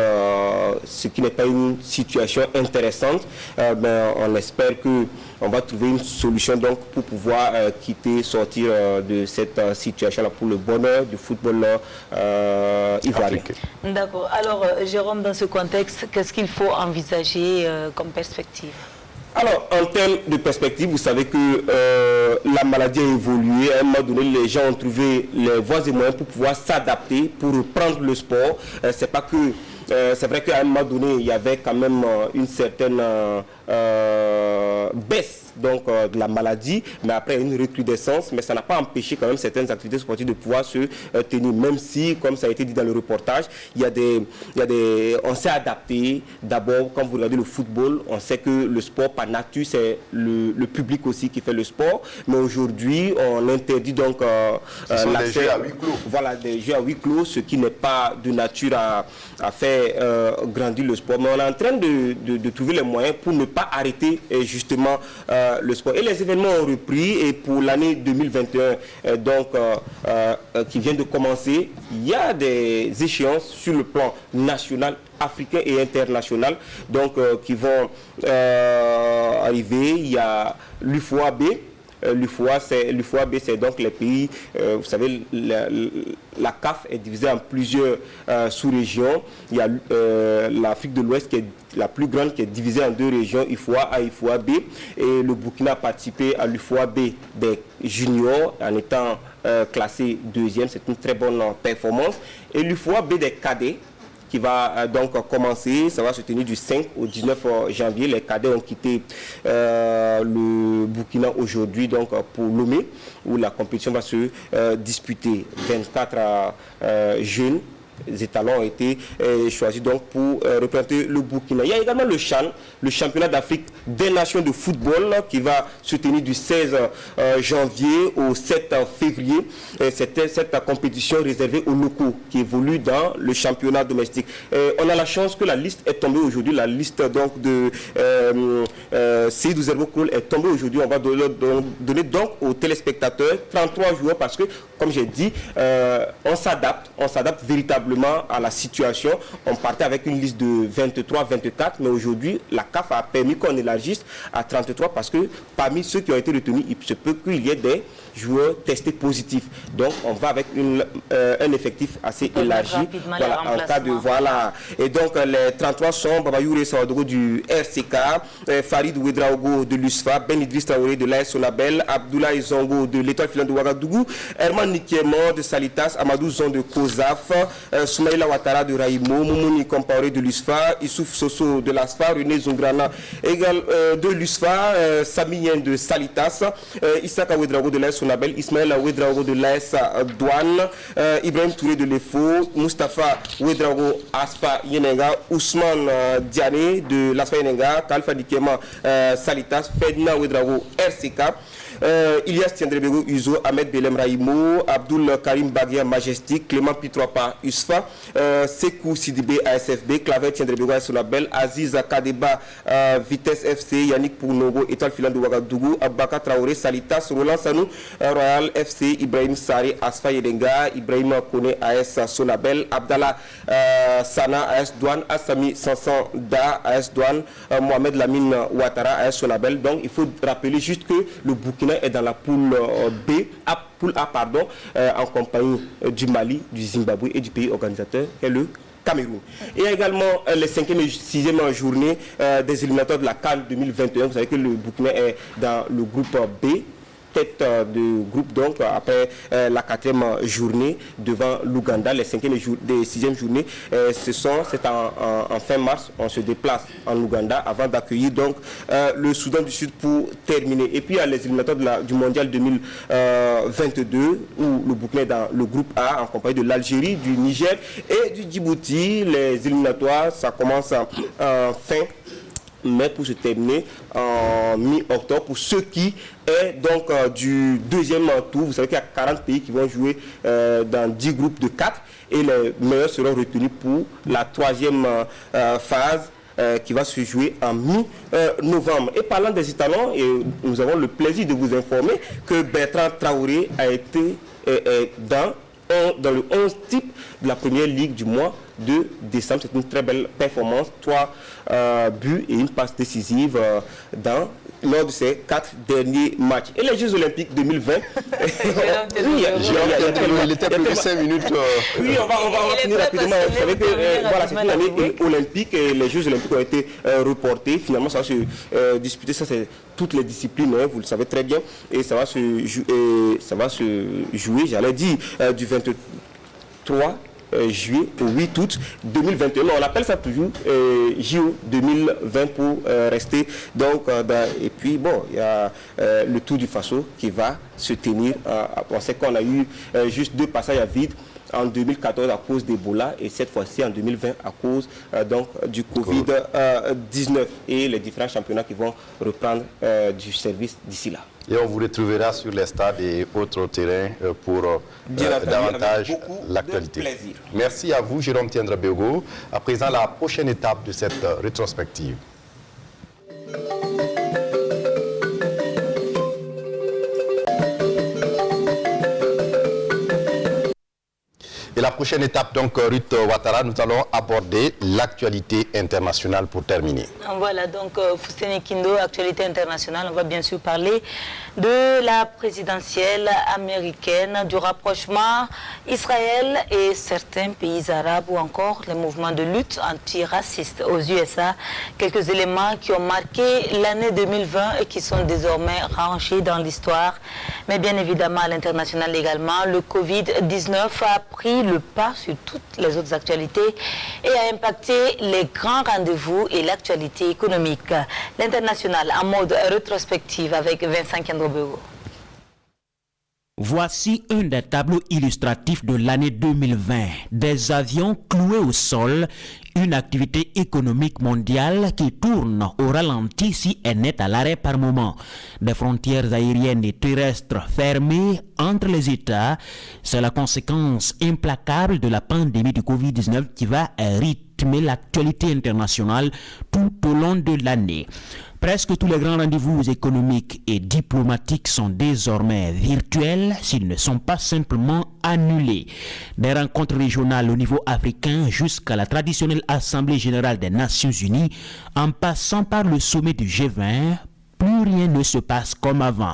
[SPEAKER 17] ce qui n'est pas une situation intéressante, mais on espère qu'on va trouver une solution donc, pour pouvoir sortir de cette situation-là pour le bonheur du football ivoirien.
[SPEAKER 1] D'accord. Alors, Jérôme, dans ce contexte, qu'est-ce qu'il faut envisager comme perspective?
[SPEAKER 17] Alors, en termes de perspective, vous savez que la maladie a évolué. À un moment donné, les gens ont trouvé les voies et moyens pour pouvoir s'adapter, pour reprendre le sport. C'est pas que... c'est vrai qu'à un moment donné, il y avait quand même une certaine baisse donc, de la maladie, mais après une recrudescence, mais ça n'a pas empêché quand même certaines activités sportives de pouvoir se tenir, même si, comme ça a été dit dans le reportage, on s'est adapté. D'abord, quand vous regardez le football, on sait que le sport par nature, c'est le public aussi qui fait le sport, mais aujourd'hui, on interdit donc
[SPEAKER 2] des jeux à huis clos.
[SPEAKER 17] Voilà, des jeux à huis clos, ce qui n'est pas de nature à faire grandir le sport, mais on est en train de trouver les moyens pour ne pas arrêter justement le sport. Et les événements ont repris et pour l'année 2021 qui vient de commencer, il y a des échéances sur le plan national, africain et international donc qui vont arriver. Il y a l'UFOA-B. L'UFOA-B, c'est donc les pays, vous savez, la CAF est divisée en plusieurs sous-régions. Il y a l'Afrique de l'Ouest qui est la plus grande, qui est divisée en 2 régions, UFOA-A et UFOA-B. Et le Burkina a participé à l'UFOA-B des juniors en étant classé 2e. C'est une très bonne performance. Et l'UFOA-B des cadets, qui va donc commencer, ça va se tenir du 5 au 19 janvier. Les cadets ont quitté le Burkina aujourd'hui donc pour Lomé, où la compétition va se disputer. 24 jeunes étalons ont été choisis donc pour représenter le Burkina. Il y a également le CHAN, le championnat d'Afrique des nations de football, qui va se tenir du 16 janvier au 7 février. C'était cette compétition réservée aux locaux qui évoluent dans le championnat domestique. On a la chance que la liste est tombée aujourd'hui. La liste donc de Seydou Zerbo Koul est tombée aujourd'hui. On va donner donc aux téléspectateurs 33 joueurs parce que, comme j'ai dit, on s'adapte véritablement à la situation. On partait avec une liste de 23-24, mais aujourd'hui, la CAF a permis qu'on élargisse à 33 parce que parmi ceux qui ont été retenus, il se peut qu'il y ait des joueurs testés positifs. Donc, on va avec un effectif assez élargi. Voilà, en cas de voilà. Et donc, les 33 sont Babayoure Sawadogo du RCK, Farid Ouedraogo de l'USFA, Ben Idriss Traoré de l'AS Sonabel, Abdoulaye Zongo de l'Étoile filante de Ouagadougou, Herman Nikiemo de Salitas, Amadou Zon de Kozaf, Soumaïla Ouattara de Raïmo, Moumouni Compaoré de l'USFA, Issouf Soso de l'ASFA, René Zongrana de l'USFA, Samien de Salitas, Issaka Ouedraogo de l'AS Sonabel, Ismaël Ouedraogo de l'AS Douane, Ibrahim Touré de l'EFO, Mustapha Ouedraogo Asfa Yenenga, Ousmane Diané de l'ASFA Yenenga, Kalfa Dikema Salitas, Ferdinand Ouedraogo RCK. Ilias Tiendrebego Uzo, Ahmed Belem Raïmo, Abdul Karim Bagia Majestic, Clément Pitropa USFA, Sekou Sidibé ASFB, Claver Tiendrebego AS Sonabel, Aziz Kadeba Vitesse FC, Yannick Pounogo, Étoile Filan de Ouagadougou, Abaka Traoré, Salitas, Roland Sanou, Royal FC, Ibrahim Sari, Asfa Yedenga, Ibrahim Kone AS Sonabel, Abdallah Sana AS Douane, Assami Sansan Da AS Douane, Mohamed Lamine Ouattara AS Sonabel. Donc il faut rappeler juste que le Burkina est dans la poule poule A pardon, en compagnie du Mali, du Zimbabwe et du pays organisateur est le Cameroun. Et également les 5e et 6e journées des éliminatoires de la CAN 2021. Vous savez que le Burkina est dans le groupe B, tête de groupe donc après la 4e journée devant l'Ouganda. Les 5e et 6e journées, c'est en fin mars. On se déplace en Ouganda avant d'accueillir donc le Soudan du Sud pour terminer. Et puis il y a les éliminatoires du Mondial 2022 où le Burkina est dans le groupe A en compagnie de l'Algérie, du Niger et du Djibouti. Les éliminatoires, ça commence en fin mai pour se terminer en mi-octobre pour ceux qui est donc du 2e tour. Vous savez qu'il y a 40 pays qui vont jouer dans 10 groupes de 4 et les meilleurs seront retenus pour la 3e phase qui va se jouer en mi-novembre. Et parlant des Italiens, nous avons le plaisir de vous informer que Bertrand Traoré a été dans le 11 type de la première ligue du mois de décembre. C'est une très belle performance, 3 buts et une passe décisive lors de ces 4 derniers matchs. Et les Jeux Olympiques 2020,
[SPEAKER 2] il était plus de 5 minutes.
[SPEAKER 17] Oui, on va finir rapidement. Vous savez que voilà, c'est une année olympique et les Jeux Olympiques ont été reportés. Finalement, ça va se disputer, ça c'est toutes les disciplines, hein, vous le savez très bien, et ça va se jouer, j'allais dire, du 23 juillet au 8 août 2021. On appelle ça toujours JO 2020 pour rester. Donc, et puis, bon, il y a le Tour du Faso qui va se tenir. On sait qu'on a eu juste 2 passages à vide en 2014 à cause d'Ebola et cette fois-ci en 2020 à cause donc, du Covid-19 et les différents championnats qui vont reprendre du service d'ici là.
[SPEAKER 2] Et on vous retrouvera sur les stades et autres terrains pour davantage l'actualité. Merci à vous, Jérôme Tiendrebego. À présent, la prochaine étape de cette rétrospective. Et la prochaine étape, donc, Ruth Ouattara, nous allons aborder l'actualité internationale pour terminer.
[SPEAKER 1] Voilà, donc, Fousteni Kindo, actualité internationale, on va bien sûr parler de la présidentielle américaine, du rapprochement Israël et certains pays arabes ou encore les mouvements de lutte antiraciste aux USA. Quelques éléments qui ont marqué l'année 2020 et qui sont désormais rangés dans l'histoire. Mais bien évidemment, à l'international également, le Covid-19 a pris le pas sur toutes les autres actualités et a impacté les grands rendez-vous et l'actualité économique. L'international en mode rétrospective avec Vincent Kendrobego.
[SPEAKER 18] Voici un des tableaux illustratifs de l'année 2020. Des avions cloués au sol, une activité économique mondiale qui tourne au ralenti si elle n'est à l'arrêt par moment. Des frontières aériennes et terrestres fermées entre les États, c'est la conséquence implacable de la pandémie du Covid-19 qui va rythmer l'actualité internationale tout au long de l'année. Presque tous les grands rendez-vous économiques et diplomatiques sont désormais virtuels s'ils ne sont pas simplement annulés. Des rencontres régionales au niveau africain jusqu'à la traditionnelle Assemblée générale des Nations Unies, en passant par le sommet du G20, plus rien ne se passe comme avant.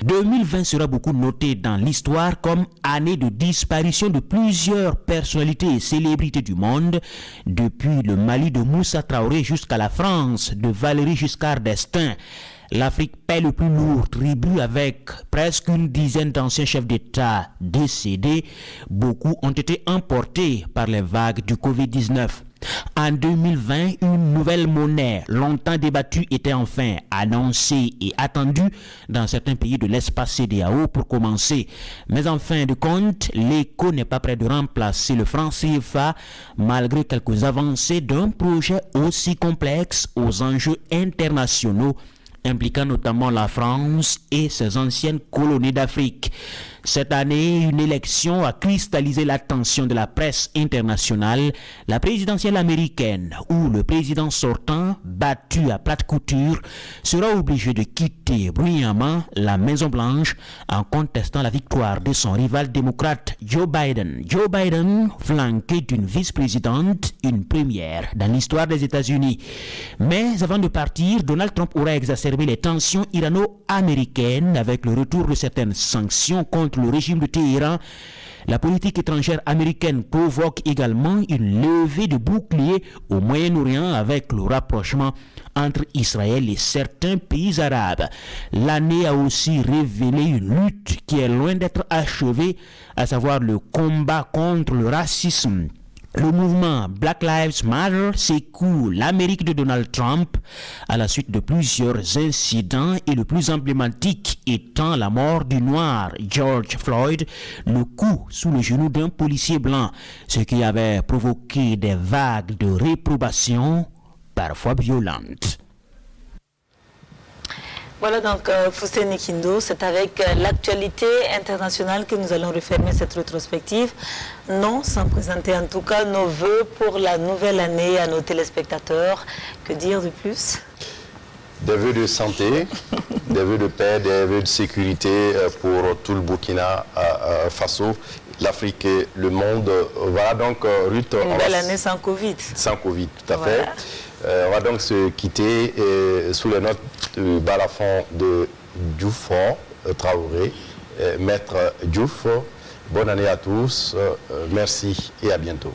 [SPEAKER 18] 2020 sera beaucoup noté dans l'histoire comme année de disparition de plusieurs personnalités et célébrités du monde, depuis le Mali de Moussa Traoré jusqu'à la France de Valéry Giscard d'Estaing. L'Afrique paie le plus lourd tribut avec presque une dizaine d'anciens chefs d'État décédés. Beaucoup ont été emportés par les vagues du Covid-19. En 2020, une nouvelle monnaie longtemps débattue était enfin annoncée et attendue dans certains pays de l'espace CEDEAO pour commencer. Mais en fin de compte, l'écho n'est pas prêt de remplacer le franc CFA malgré quelques avancées d'un projet aussi complexe aux enjeux internationaux impliquant notamment la France et ses anciennes colonies d'Afrique. Cette année, une élection a cristallisé l'attention de la presse internationale, la présidentielle américaine, où le président sortant, battu à plate couture, sera obligé de quitter bruyamment la Maison-Blanche en contestant la victoire de son rival démocrate Joe Biden. Joe Biden, flanqué d'une vice-présidente, une première dans l'histoire des États-Unis. Mais avant de partir, Donald Trump aura exacerbé les tensions irano-américaines avec le retour de certaines sanctions contre le régime de Téhéran. La politique étrangère américaine provoque également une levée de boucliers au Moyen-Orient avec le rapprochement entre Israël et certains pays arabes. L'année a aussi révélé une lutte qui est loin d'être achevée, à savoir le combat contre le racisme. Le mouvement Black Lives Matter secoue l'Amérique de Donald Trump à la suite de plusieurs incidents et le plus emblématique étant la mort du noir George Floyd, le coup sous le genou d'un policier blanc, ce qui avait provoqué des vagues de réprobation parfois violentes.
[SPEAKER 1] Voilà donc Foussein Nikindo, c'est avec l'actualité internationale que nous allons refermer cette rétrospective. Non, sans présenter en tout cas nos voeux pour la nouvelle année à nos téléspectateurs. Que dire de plus?
[SPEAKER 2] Des vœux de santé, des vœux de paix, des vœux de sécurité pour tout le Burkina Faso, l'Afrique et le monde. Voilà donc Ruth.
[SPEAKER 1] Une belle année sans Covid.
[SPEAKER 2] Sans Covid, tout à fait. On va donc se quitter sous les notes de balafon de Diouf Traoré, Maître Diouf. Bonne année à tous, merci et à bientôt.